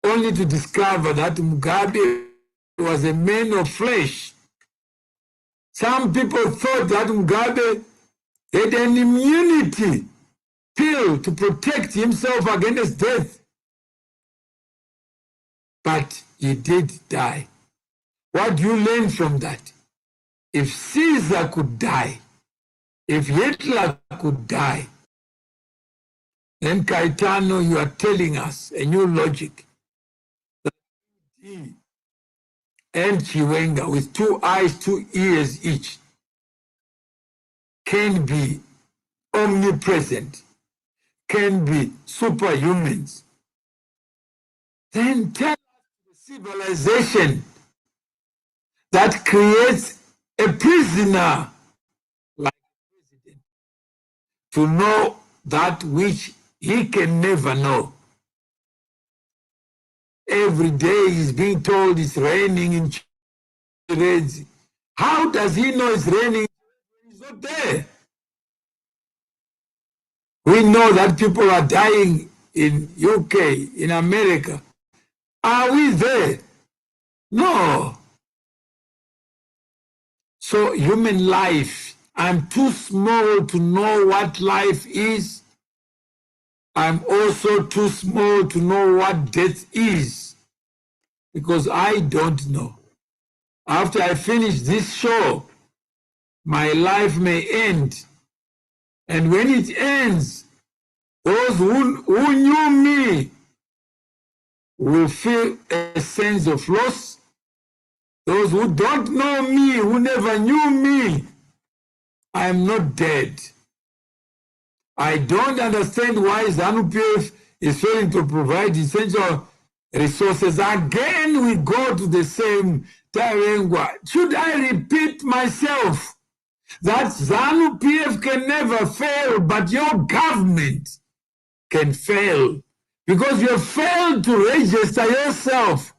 only to discover that Mugabe was a man of flesh. Some people thought that Mugabe had an immunity pill to protect himself against death. But he did die. What do you learn from that? If Caesar could die, if Hitler could die, then Caetano, you are telling us a new logic. That he and Chiwenga, with 2 eyes, 2 ears each, can be omnipresent, can be superhumans. Then tell us the civilization that creates a prisoner like the president to know that which he can never know. Every day he's being told it's raining in Chirezi. How does he know it's raining? He's not there. We know that people are dying in UK, in America. Are we there? No. So human life, I'm too small to know what life is. I'm also too small to know what death is, because I don't know. After I finish this show, my life may end. And when it ends, those who knew me will feel a sense of loss. Those who don't know me, who never knew me, I am not dead. I don't understand why ZANU-PF is failing to provide essential resources. Again, we go to the same Tarengwa. Should I repeat myself that ZANU-PF can never fail, but your government can fail because you have failed to register yourself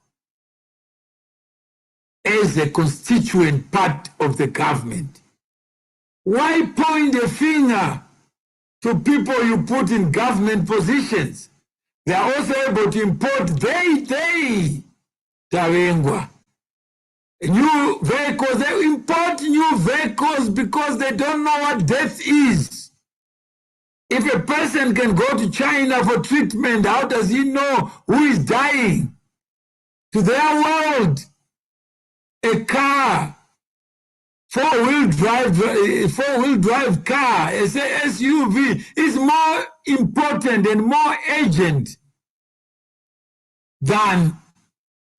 as a constituent part of the government. Why point a finger to people you put in government positions? They are also able to import Tawengwa. New vehicles, they import new vehicles because they don't know what death is. If a person can go to China for treatment, how does he know who is dying? To their world, a car, four-wheel drive car, a SUV is more important and more urgent than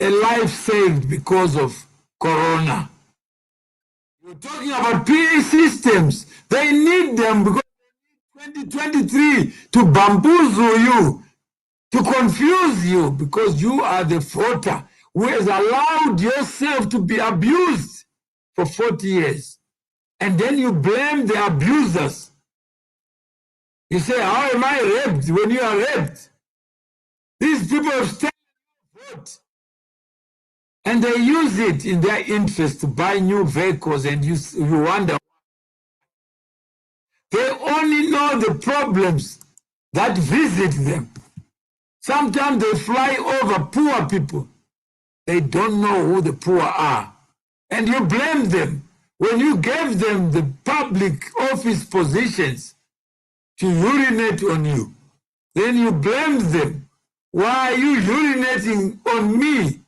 a life saved because of Corona. You're talking about PA systems. They need them because 2023 to bamboozle you, to confuse you, because you are the voter who has allowed yourself to be abused for 40 years. And then you blame the abusers. You say, how am I raped when you are raped? These people have stolen your vote. And they use it in their interest to buy new vehicles, and you wonder. They only know the problems that visit them. Sometimes they fly over poor people. They don't know who the poor are. And you blame them when you gave them the public office positions to urinate on you. Then you blame them. Why are you urinating on me?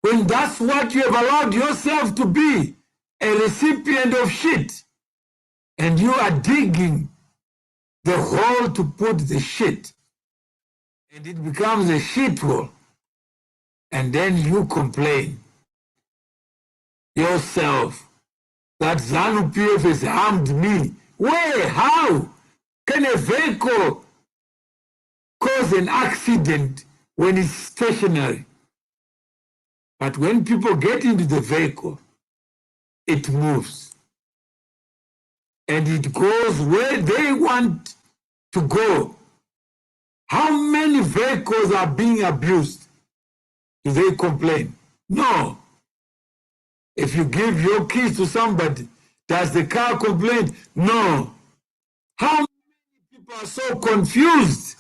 When that's what you have allowed yourself to be, a recipient of shit. And you are digging the hole to put the shit. And it becomes a shit hole. And then you complain yourself that ZANU-PF has harmed me. Where? How? Can a vehicle cause an accident when it's stationary? But when people get into the vehicle, it moves. And it goes where they want to go. How many vehicles are being abused? Do they complain? No. If you give your keys to somebody, does the car complain? No. How many people are so confused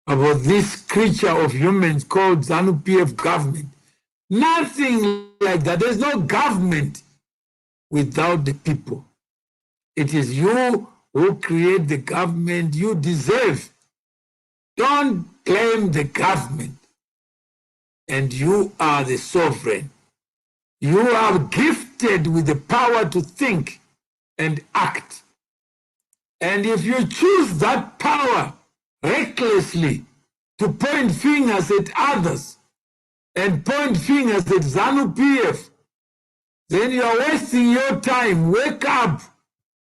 about this creature of humans called ZANU-PF government? Nothing like that. There's no government without the people. It is you who create the government you deserve. Don't blame the government. And you are the sovereign. You are gifted with the power to think and act. And if you choose that power recklessly to point fingers at others and point fingers at ZANU-PF, then you are wasting your time. Wake up,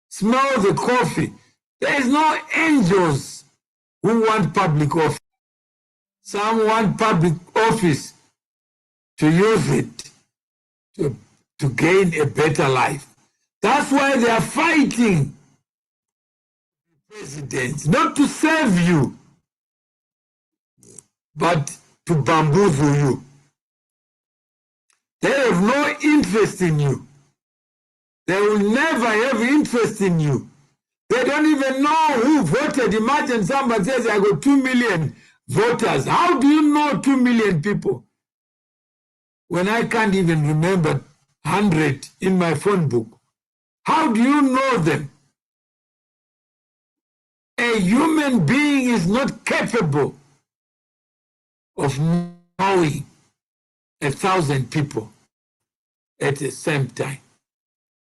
smell the coffee. There is no angels who want public office. Some want public office to use it to gain a better life. That's why they are fighting presidents, not to serve you, but to bamboozle you. They have no interest in you. They will never have interest in you. They don't even know who voted. Imagine somebody says, I got 2 million voters. How do you know 2 million people when I can't even remember 100 in my phone book? How do you know them? A human being is not capable of knowing 1,000 people at the same time.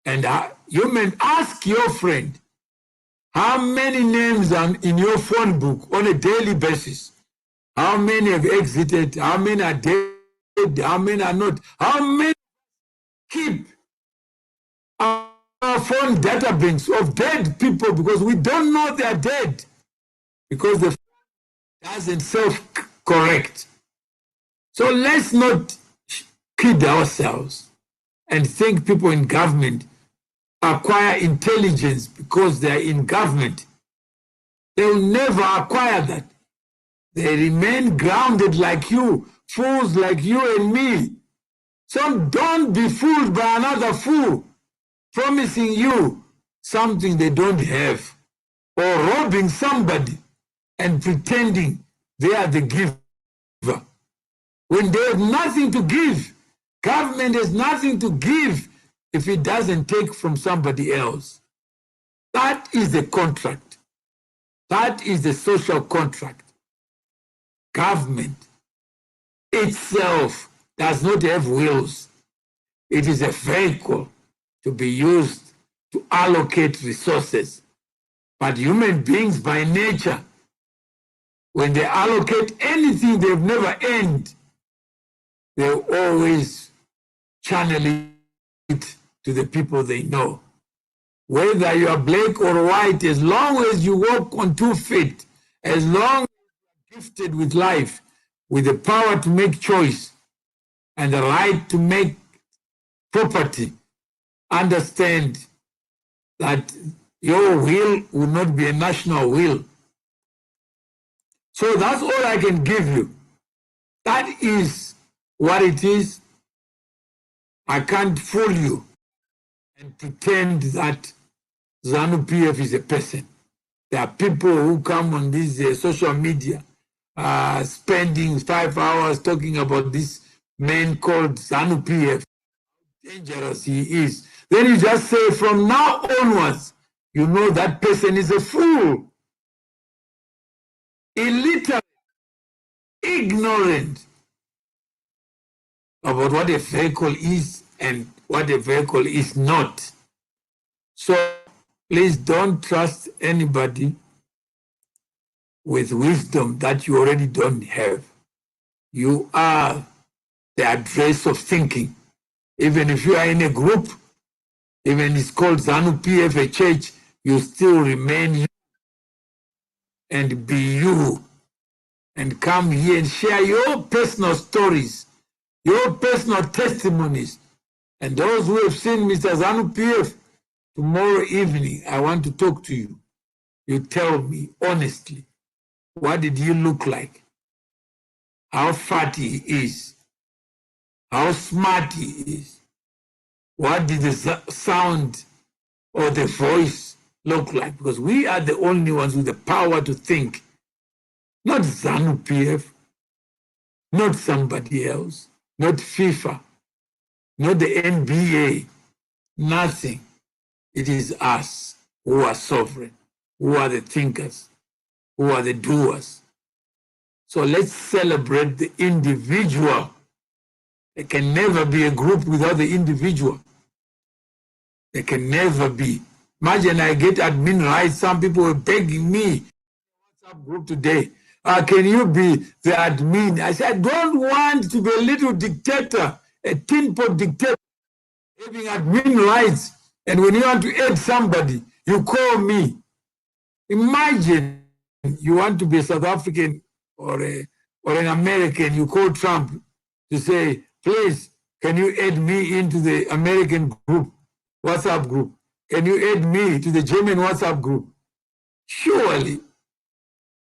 And ask your friend, how many names are in your phone book on a daily basis? How many have exited? How many are dead? How many are not? How many keep our phone database of dead people because we don't know they are dead because the phone doesn't self-correct. So let's not kid ourselves and think people in government acquire intelligence because they're in government. They will never acquire that. They remain grounded like you fools like you and me. So don't be fooled by another fool promising you something they don't have, or robbing somebody and pretending they are the giver. When they have nothing to give, government has nothing to give if it doesn't take from somebody else. That is the contract. That is the social contract. Government itself does not have wills. It is a vehicle to be used to allocate resources. But human beings by nature, when they allocate anything they've never earned, they always channel it to the people they know. Whether you are black or white, as long as you walk on 2 feet, as long as you are gifted with life, with the power to make choice and the right to make property, understand that your will will not be a national will. So that's all I can give you. That is what it is. I can't fool you and pretend that ZANU-PF is a person. There are people who come on this social media spending 5 hours talking about this man called ZANU-PF, how dangerous he is. Then you just say from now onwards, you know that person is a fool, illiterate, ignorant about what a vehicle is and what a vehicle is not. So please don't trust anybody with wisdom that you already don't have. You are the address of thinking. Even if you are in a group, even it's called ZANU-PF, a church, you still remain you and be you. And come here and share your personal stories, your personal testimonies. And those who have seen Mr. ZANU-PF, tomorrow evening, I want to talk to you. You tell me honestly, what did he look like? How fat he is? How smart he is? What did the sound or the voice look like? Because we are the only ones with the power to think. Not ZANU-PF, not somebody else, not FIFA, not the NBA, nothing. It is us who are sovereign, who are the thinkers, who are the doers. So let's celebrate the individual. There can never be a group without the individual. There can never be. Imagine I get admin rights. Some people were begging me, WhatsApp group today, can you be the admin? I said, I don't want to be a little dictator, a tin pot dictator, having admin rights. And when you want to add somebody, you call me. Imagine you want to be a South African or an American, you call Trump to say, please, can you add me into the American group, WhatsApp group? Can you add me to the German WhatsApp group? Surely,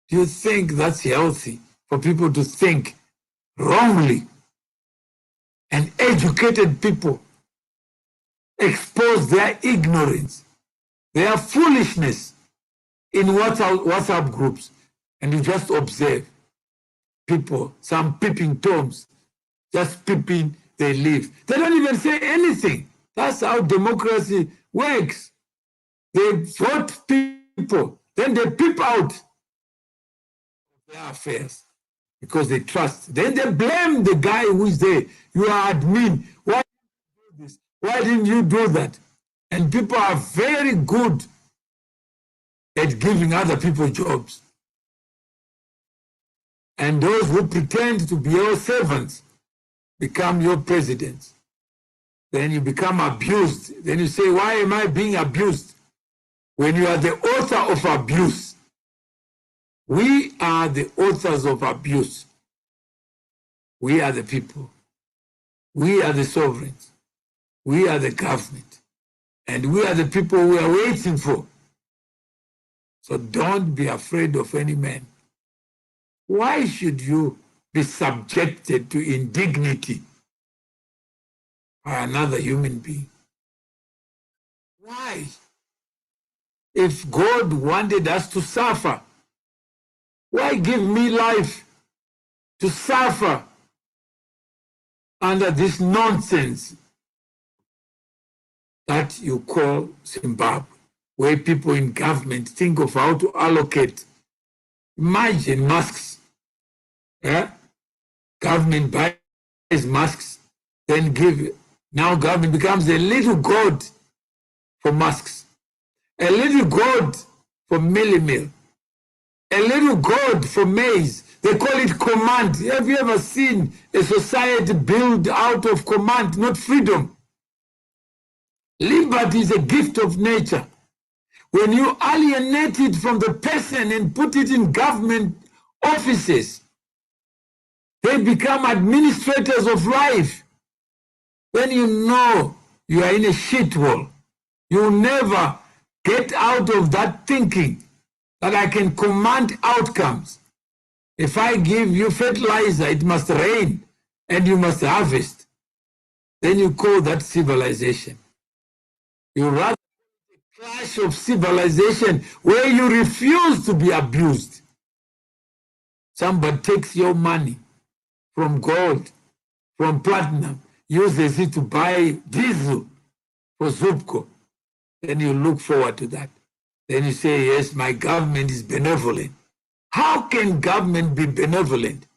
do you think that's healthy for people to think wrongly? And educated people expose their ignorance, their foolishness in WhatsApp groups. And you just observe people, some peeping toms, just peeping, they leave. They don't even say anything. That's how democracy works. They vote people, then they peep out their affairs because they trust. Then they blame the guy who is there. You are admin. Why didn't you do this? Why didn't you do that? And people are very good at giving other people jobs. And those who pretend to be your servants become your presidents. Then you become abused. Then you say, why am I being abused? When you are the author of abuse. We are the authors of abuse. We are the people. We are the sovereigns. We are the government. And we are the people we are waiting for. So don't be afraid of any man. Why should you be subjected to indignity by another human being. Why? If God wanted us to suffer, why give me life to suffer under this nonsense that you call Zimbabwe, where people in government think of how to allocate? Imagine masks. Yeah? Government buys masks, then give it. Now government becomes a little god for masks, a little god for meal, a little god for maize. They call it command. Have you ever seen a society built out of command, not freedom? Liberty is a gift of nature. When you alienate it from the person and put it in government offices, they become administrators of life. When you know you are in a shithole, you never get out of that thinking that I can command outcomes. If I give you fertilizer, it must rain and you must harvest. Then you call that civilization. You rather a clash of civilization where you refuse to be abused. Somebody takes your money from gold, from platinum, uses it to buy diesel for Zupco. Then you look forward to that. Then you say, yes, my government is benevolent. How can government be benevolent?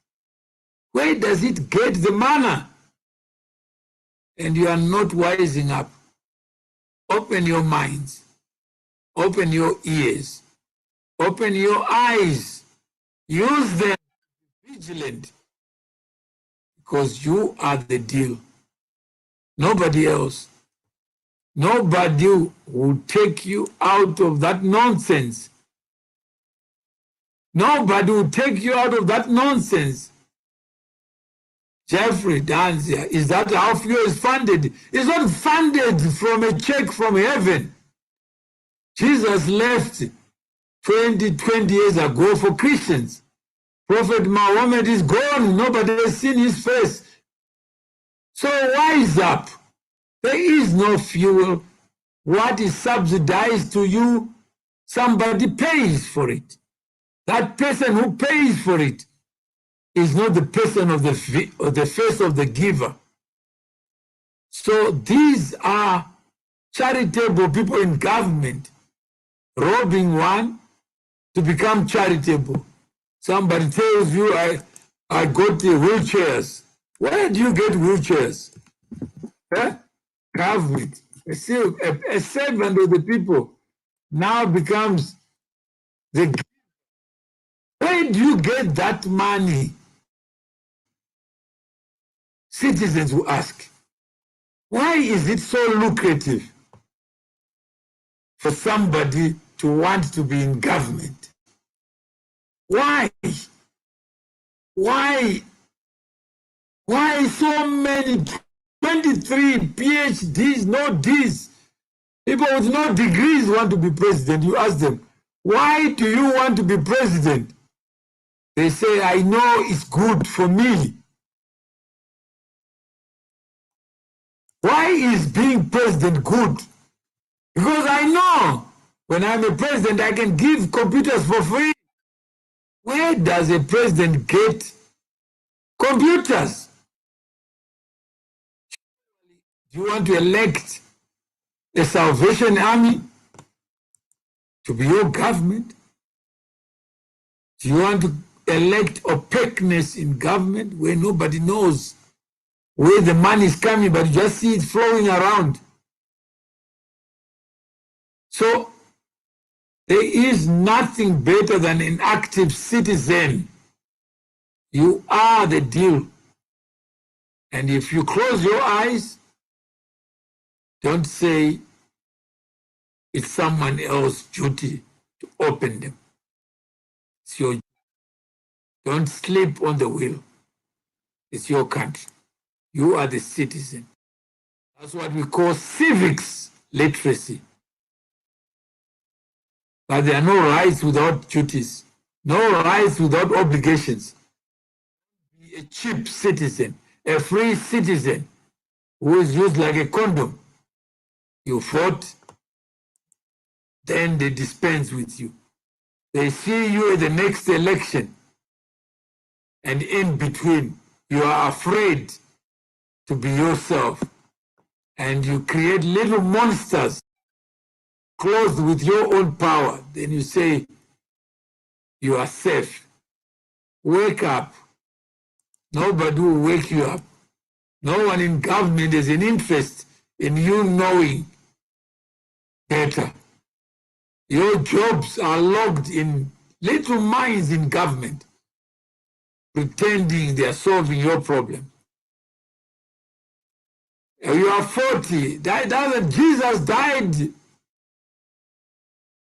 Where does it get the manna? And you are not wising up. Open your minds. Open your ears. Open your eyes. Use them. Vigilant. Because you are the deal. Nobody else. Nobody will take you out of that nonsense. Nobody will take you out of that nonsense. Jeffrey Danzia, is that how fuel is funded? It's not funded from a check from heaven. Jesus left 20 years ago for Christians. Prophet Muhammad is gone. Nobody has seen his face. So wise up. There is no fuel. What is subsidized to you, somebody pays for it. That person who pays for it is not the person of the face of the giver. So these are charitable people in government robbing one to become charitable. Somebody tells you, I got the wheelchairs. Where do you get wheelchairs? Huh? Government. A servant of the people now becomes the. Where do you get that money? Citizens will ask. Why is it so lucrative for somebody to want to be in government? Why? Why so many 23 PhDs, no Ds? People with no degrees want to be president. You ask them, why do you want to be president? They say, I know it's good for me. Why is being president good? Because I know when I'm a president, I can give computers for free. Where does a president get computers? Do you want to elect a Salvation Army to be your government? Do you want to elect opaqueness in government where nobody knows where the money is coming, but you just see it flowing around? So there is nothing better than an active citizen. You are the deal. And if you close your eyes, don't say it's someone else's duty to open them. It's your. Don't sleep on the wheel. It's your country. You are the citizen. That's what we call civics literacy. But there are no rights without duties, no rights without obligations. Be a cheap citizen, a free citizen who is used like a condom. You vote, then they dispense with you. They see you at the next election, and in between, you are afraid to be yourself, and you create little monsters clothed with your own power. Then you say, you are safe. Wake up. Nobody will wake you up. No one in government has an interest in you knowing better. Your jobs are logged in little minds in government, pretending they are solving your problem. You are 40. Jesus died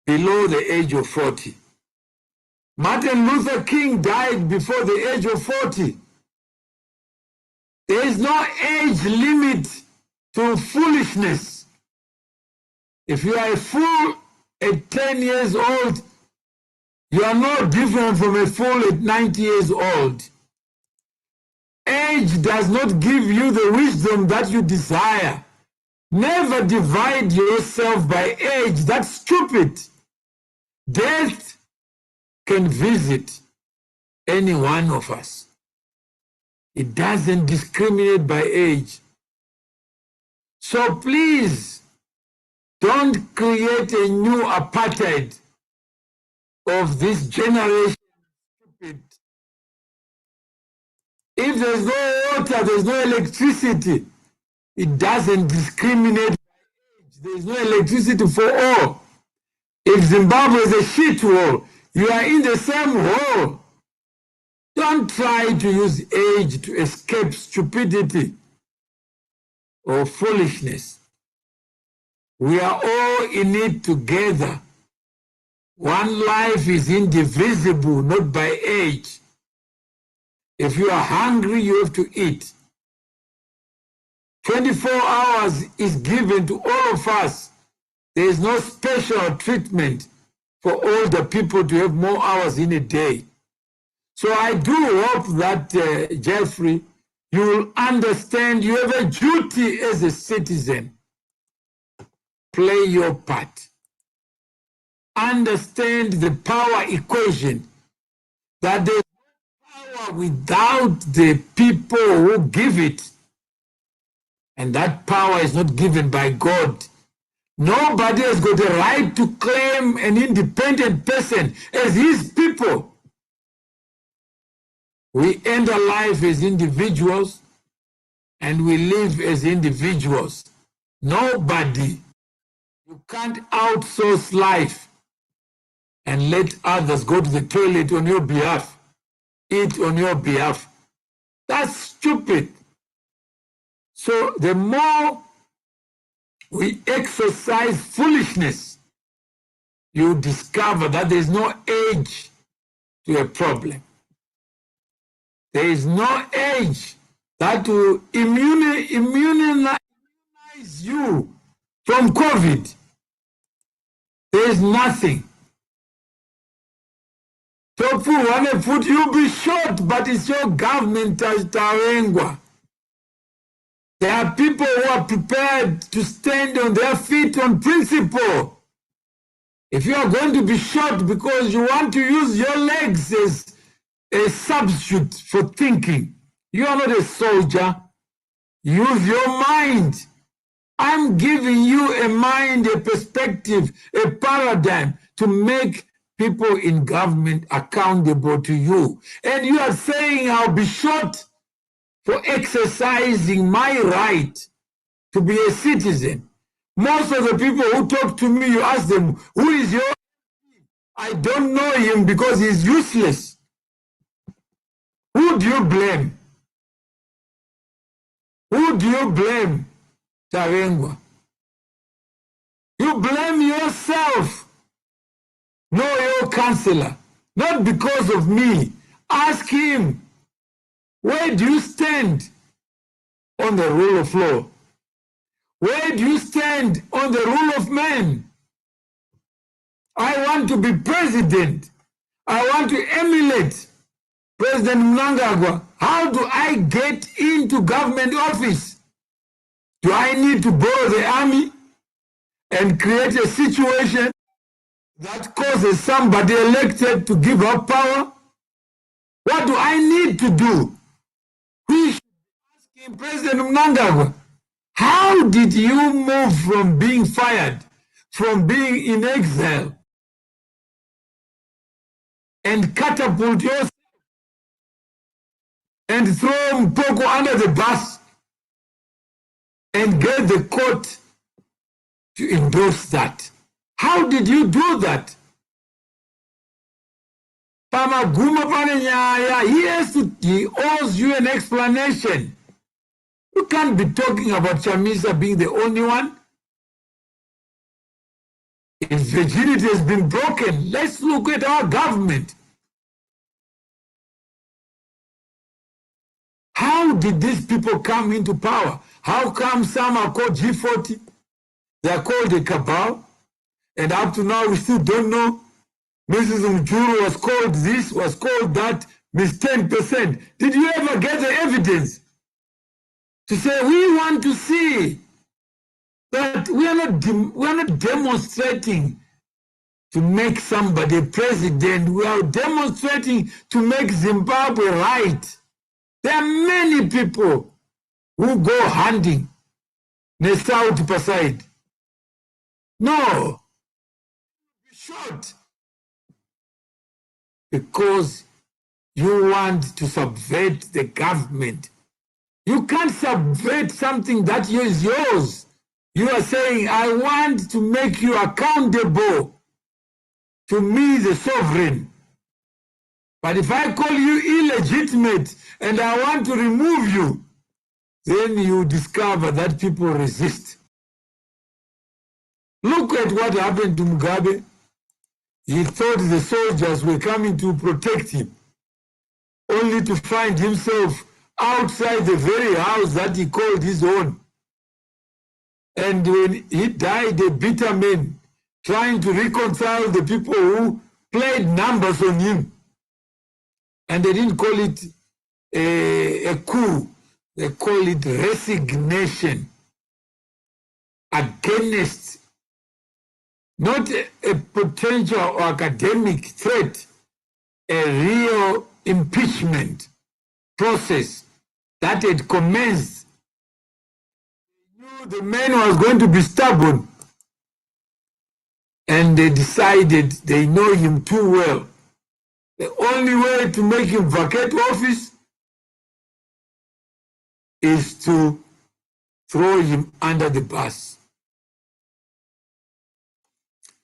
below the age of 40. Martin Luther King died before the age of 40. There is no age limit to foolishness. If you are a fool at 10 years old, you are no different from a fool at 90 years old. Age does not give you the wisdom that you desire. Never divide yourself by age. That's stupid. Death can visit any one of us. It doesn't discriminate by age. So please, don't create a new apartheid of this generation. If there's no water, there's no electricity. It doesn't discriminate by age. There's no electricity for all. If Zimbabwe is a shit hole, you are in the same hole. Don't try to use age to escape stupidity or foolishness. We are all in it together. One life is indivisible, not by age. If you are hungry, you have to eat. 24 hours is given to all of us. There is no special treatment for older people to have more hours in a day. So I do hope that, Jeffrey, you will understand you have a duty as a citizen. Play your part. Understand the power equation, that there's no power without the people who give it. And that power is not given by God. Nobody has got a right to claim an independent person as his people. We enter life as individuals and we live as individuals. Nobody. You can't outsource life and let others go to the toilet on your behalf, eat on your behalf. That's stupid. So the more we exercise foolishness, you discover that there is no age to a problem. There is no age that will immunize you from COVID. There is nothing. So you'll be shot, but it's your government, Tarengwa. There are people who are prepared to stand on their feet on principle. If you are going to be shot because you want to use your legs as a substitute for thinking, you are not a soldier. Use your mind. I'm giving you a mind, a perspective, a paradigm to make people in government accountable to you. And you are saying I'll be shot for exercising my right to be a citizen. Most of the people who talk to me, you ask them, who is your? I don't know him because he's useless. Who do you blame? Who do you blame, Tarengwa? You blame yourself. Know your counselor. Not because of me. Ask him. Where do you stand on the rule of law? Where do you stand on the rule of man? I want to be president. I want to emulate President Mnangagwa. How do I get into government office? Do I need to borrow the army and create a situation that causes somebody elected to give up power? What do I need to do? We should be asking President Mnangagwa, how did you move from being fired, from being in exile, and catapult yourself and throw Mpoko under the bus and get the court to endorse that? How did you do that? Pamaguma Panenyaya, he owes you an explanation. You can't be talking about Chamisa being the only one. If virginity has been broken, let's look at our government. How did these people come into power? How come some are called G40? They are called a cabal. And up to now, we still don't know. Mrs. Mjuru was called this, was called that, Miss 10%. Did you ever get the evidence to say we want to see that we are not demonstrating to make somebody president. We are demonstrating to make Zimbabwe right. There are many people who go hunting in the South side. No, be shot because you want to subvert the government. You can't subvert something that is yours. You are saying, I want to make you accountable to me, the sovereign. But if I call you illegitimate and I want to remove you, then you discover that people resist. Look at what happened to Mugabe. He thought the soldiers were coming to protect him, only to find himself outside the very house that he called his own. And when he died, a bitter man, trying to reconcile the people who played numbers on him. And they didn't call it a coup. They call it resignation against not a potential or academic threat, a real impeachment process that had commenced. They knew the man was going to be stubborn, and they decided they know him too well. The only way to make him vacate office is to throw him under the bus.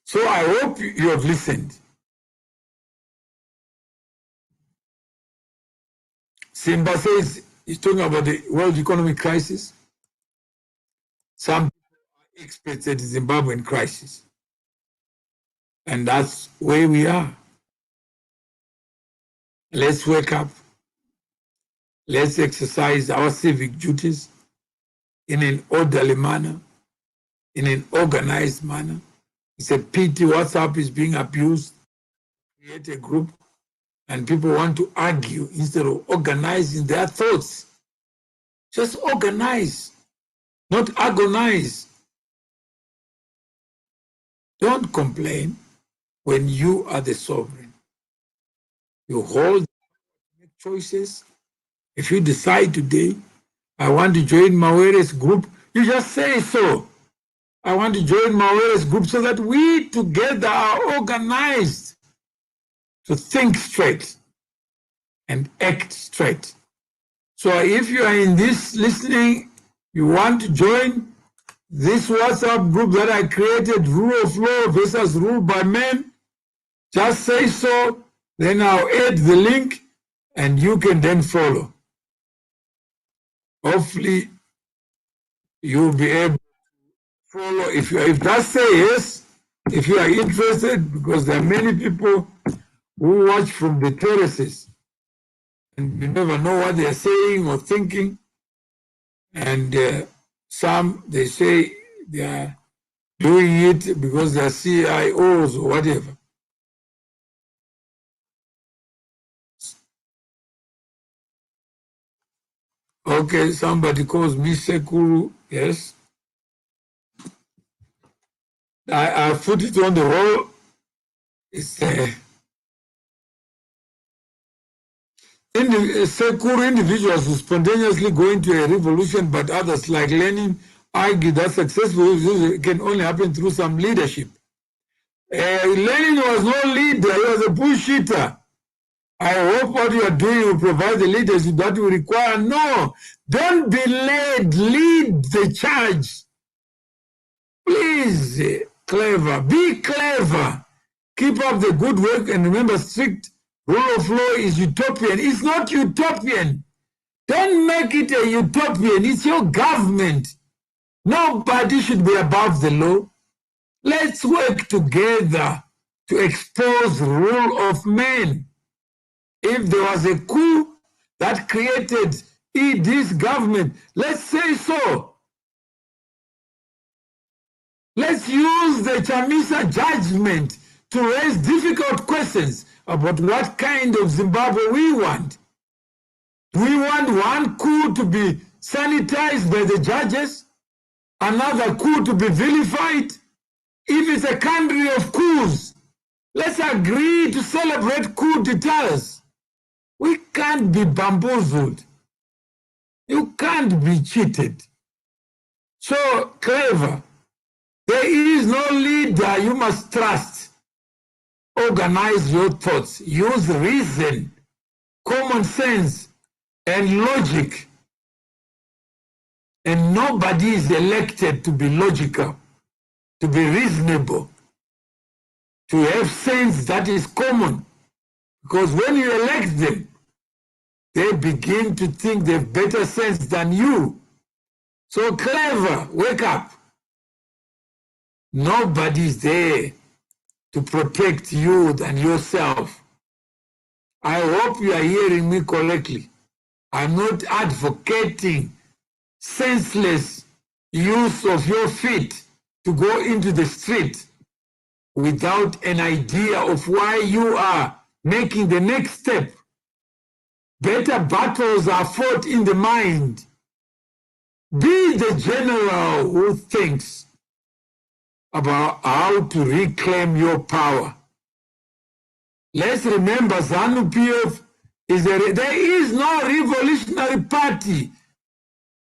So I hope you have listened. Simba says he's talking about the world economic crisis. Some people are experts at the Zimbabwean crisis. And that's where we are. Let's wake up. Let's exercise our civic duties in an orderly manner, in an organized manner. It's a pity WhatsApp is being abused. Create a group and people want to argue instead of organizing their thoughts. Just organize, not agonize. Don't complain when you are the sovereign. You hold, make choices. If you decide today, I want to join Mawere's group, you just say so. I want to join Mawere's group so that we together are organized to think straight and act straight. So if you are in this listening, you want to join this WhatsApp group that I created, Rule of Law versus Rule by Men, just say so, then I'll add the link and you can then follow. Hopefully, you'll be able to follow. If just say yes, if you are interested, because there are many people who watch from the terraces and you never know what they are saying or thinking. And some, they say they are doing it because they are CIOs or whatever. Okay, somebody calls me Sekuru. Yes. I put it on the roll. It's Sekuru individuals who spontaneously go into a revolution, but others like Lenin argue that successful can only happen through some leadership. Lenin was no leader, he was a bullshitter. I hope what you are doing will provide the leadership that we require. No, don't be led, lead the charge. Please, clever, be clever. Keep up the good work and remember strict rule of law is utopian. It's not utopian. Don't make it a utopian. It's your government. Nobody should be above the law. Let's work together to expose rule of men. If there was a coup that created this government, let's say so. Let's use the Chamisa judgment to raise difficult questions about what kind of Zimbabwe we want. Do we want one coup to be sanitized by the judges? Another coup to be vilified? If it's a country of coups, let's agree to celebrate coup d'etats. We can't be bamboozled. You can't be cheated. So clever. There is no leader you must trust. Organize your thoughts. Use reason, common sense, and logic. And nobody is elected to be logical, to be reasonable, to have sense that is common. Because when you elect them, they begin to think they have better sense than you. So clever, wake up. Nobody's there to protect you than yourself. I hope you are hearing me correctly. I'm not advocating senseless use of your feet to go into the street without an idea of why you are making the next step. Better battles are fought in the mind. Be the general who thinks about how to reclaim your power. Let's remember ZANU-PF there is no revolutionary party.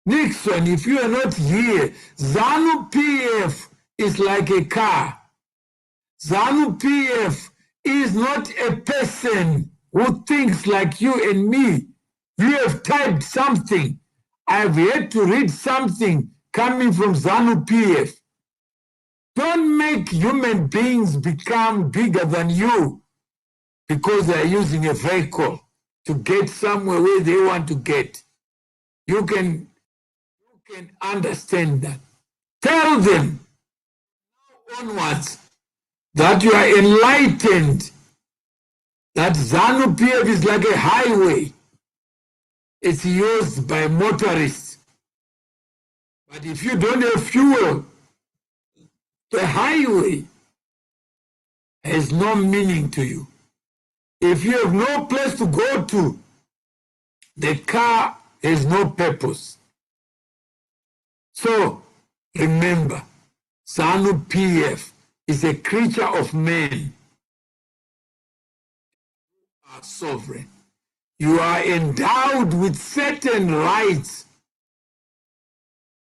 Nixon, if you are not here, ZANU-PF is like a car. ZANU-PF is not a person who thinks like you and me. You have typed something. I've had to read something coming from ZANU-PF. Don't make human beings become bigger than you because they're using a vehicle to get somewhere where they want to get. You can understand that. Tell them onwards that you are enlightened, that ZANU-PF is like a highway. It's used by motorists. But if you don't have fuel, the highway has no meaning to you. If you have no place to go to, the car has no purpose. So remember, ZANU-PF is a creature of man. You are sovereign. You are endowed with certain rights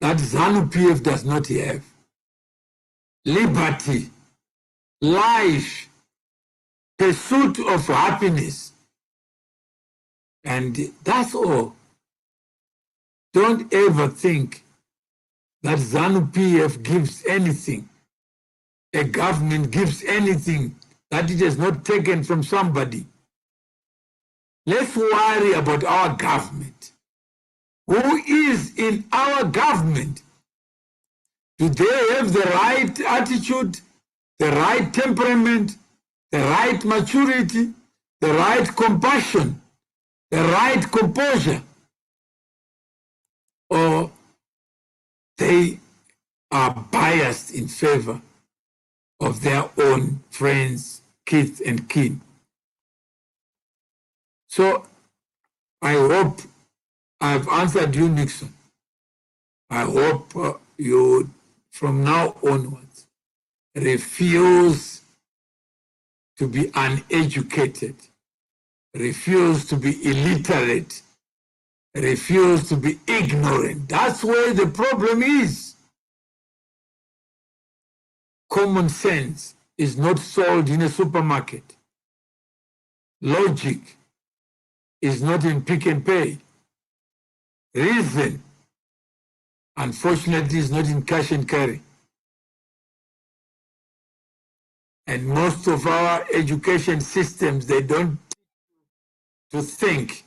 that ZANU-PF does not have. Liberty, life, pursuit of happiness. And that's all. Don't ever think that ZANU-PF gives anything. A government gives anything that it has not taken from somebody. Let's worry about our government. Who is in our government? Do they have the right attitude, the right temperament, the right maturity, the right compassion, the right composure? Or they are biased in favor of their own friends, kids, and kin? So I hope I've answered you, Nixon. I hope you, from now onwards, refuse to be uneducated, refuse to be illiterate, refuse to be ignorant. That's where the problem is. Common sense is not sold in a supermarket. Logic is not in Pick and Pay. Reason, unfortunately, is not in cash and carry. And most of our education systems, they don't to think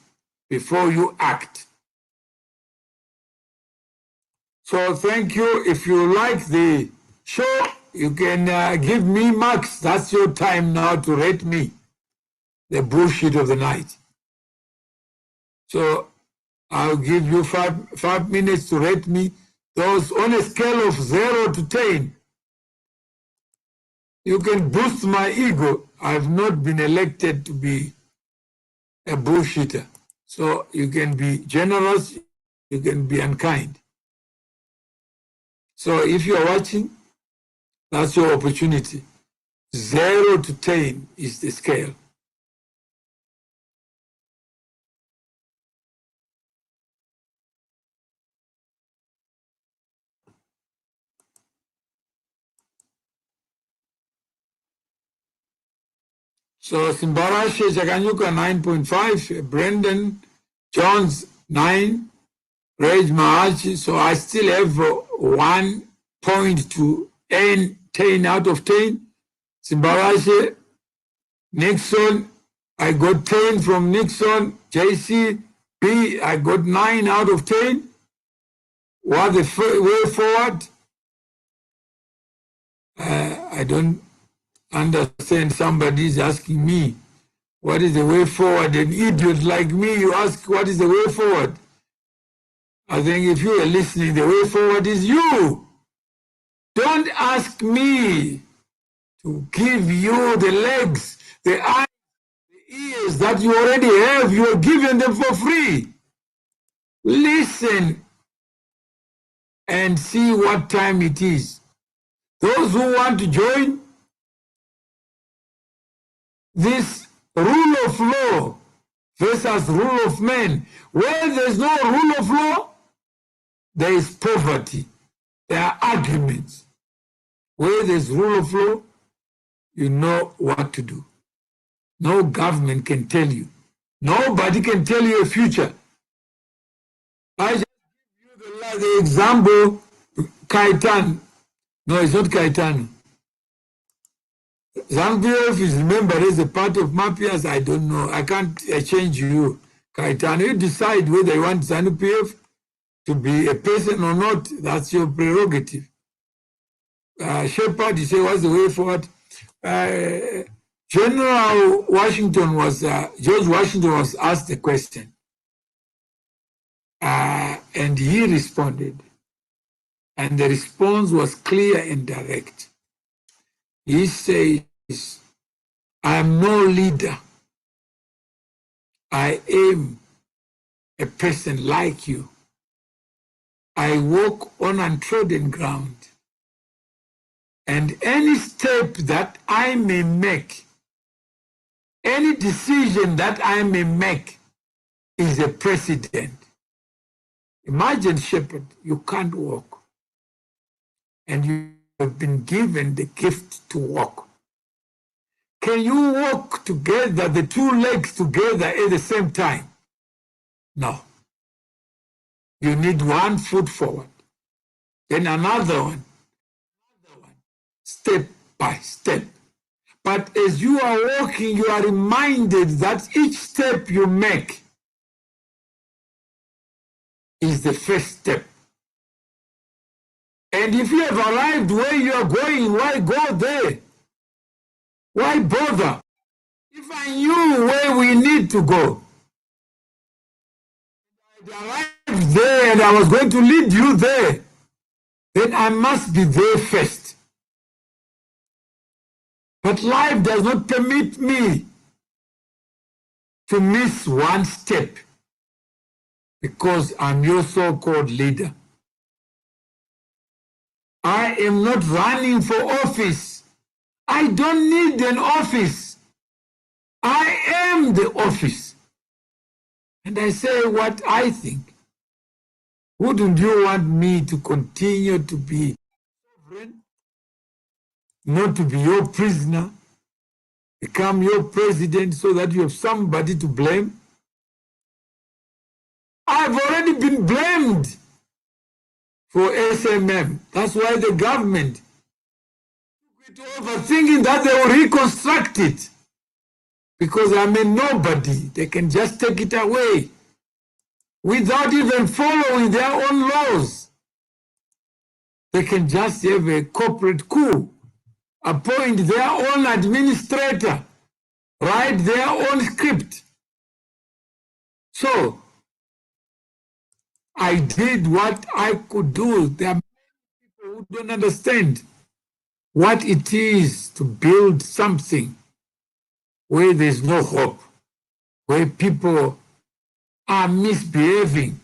before you act. So thank you. If you like the show, you can give me marks. That's your time now to rate me the bullshit of the night. So I'll give you five minutes to rate me those on a scale of 0 to 10. You can boost my ego. I've not been elected to be a bullshitter. So you can be generous, you can be unkind. So if you're watching, that's your opportunity. 0 to 10 is the scale. So Simbarashe Chakanyuka 9.5, Brendan Jones 9, Rage Mahachi. So I still have 1 point to 10 out of 10. Simbarashe, Nixon, I got 10 from Nixon. JC, B, I got 9 out of 10. What the way forward? I don't understand. Somebody's asking me, what is the way forward? An idiot like me, you ask, what is the way forward? I think if you are listening, the way forward is you. Don't ask me to give you the legs, the eyes, the ears that you already have. You are given them for free. Listen and see what time it is. Those who want to join this rule of law versus rule of man, where there's no rule of law, there is poverty. There are arguments. Where there's rule of law, you know what to do. No government can tell you. Nobody can tell you a future. I just give you the example, Kaitan. No, it's not Kaitan. ZANU-PF is remembered as a part of Mafias. I don't know. I can't change you, Kaitan. You decide whether you want ZANU-PF to be a person or not. That's your prerogative. Shepard, you say, what's the way forward? General Washington was, George Washington was asked the question. And he responded. And the response was clear and direct. He says, I am no leader. I am a person like you. I walk on untrodden ground. And any step that I may make, any decision that I may make is a precedent. Imagine, Shepherd, you can't walk. And you have been given the gift to walk. Can you walk together, the two legs together at the same time? No. You need one foot forward, then another one, step by step. But as you are walking, you are reminded that each step you make is the first step. And if you have arrived where you are going, why go there? Why bother? If I knew where we need to go, I arrived there and I was going to lead you there, then I must be there first. But life does not permit me to miss one step because I'm your so-called leader. I am not running for office. I don't need an office. I am the office. And I say what I think. Wouldn't you want me to continue to be sovereign, not to be your prisoner, become your president so that you have somebody to blame? I've already been blamed for SMM. That's why the government took it over, thinking that they will reconstruct it. Because I'm a nobody. They can just take it away without even following their own laws. They can just have a corporate coup, appoint their own administrator, write their own script. So I did what I could do. There are people who don't understand what it is to build something where there's no hope, where people are misbehaving.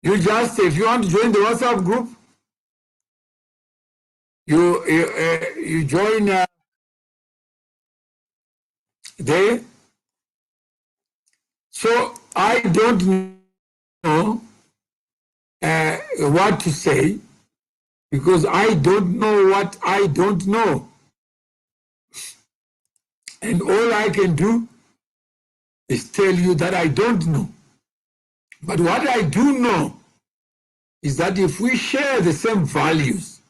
You just, if you want to join the WhatsApp group, you join there. So I don't know what to say because I don't know what I don't know. And all I can do is tell you that I don't know. But what I do know is that if we share the same values,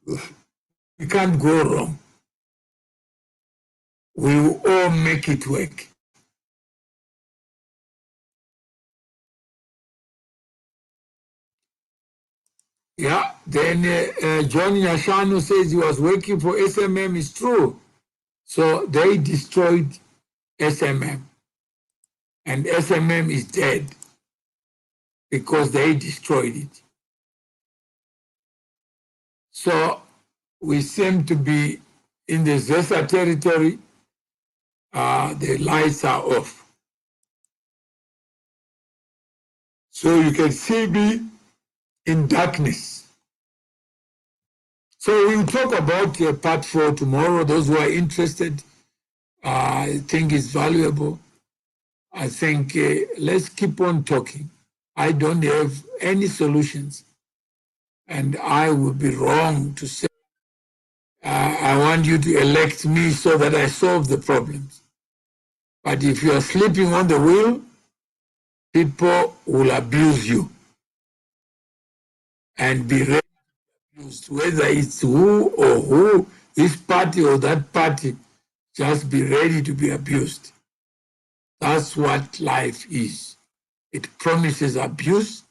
we can't go wrong. We will all make it work. Yeah, then John Yashano says he was working for SMM. It's true. So they destroyed SMM. And SMM is dead because they destroyed it. So we seem to be in the ZESA territory. The lights are off. So you can see me in darkness. So we'll talk about part 4 tomorrow. Those who are interested, I think it's valuable. I think let's keep on talking. I don't have any solutions. And I would be wrong to say, I want you to elect me so that I solve the problems. But if you are sleeping on the wheel, people will abuse you and be ready to abuse, whether it's who or who, this party or that party, just be ready to be abused. That's what life is. It promises abuse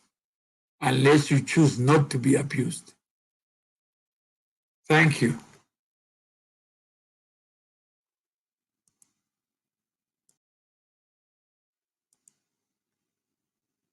unless you choose not to be abused. Thank you.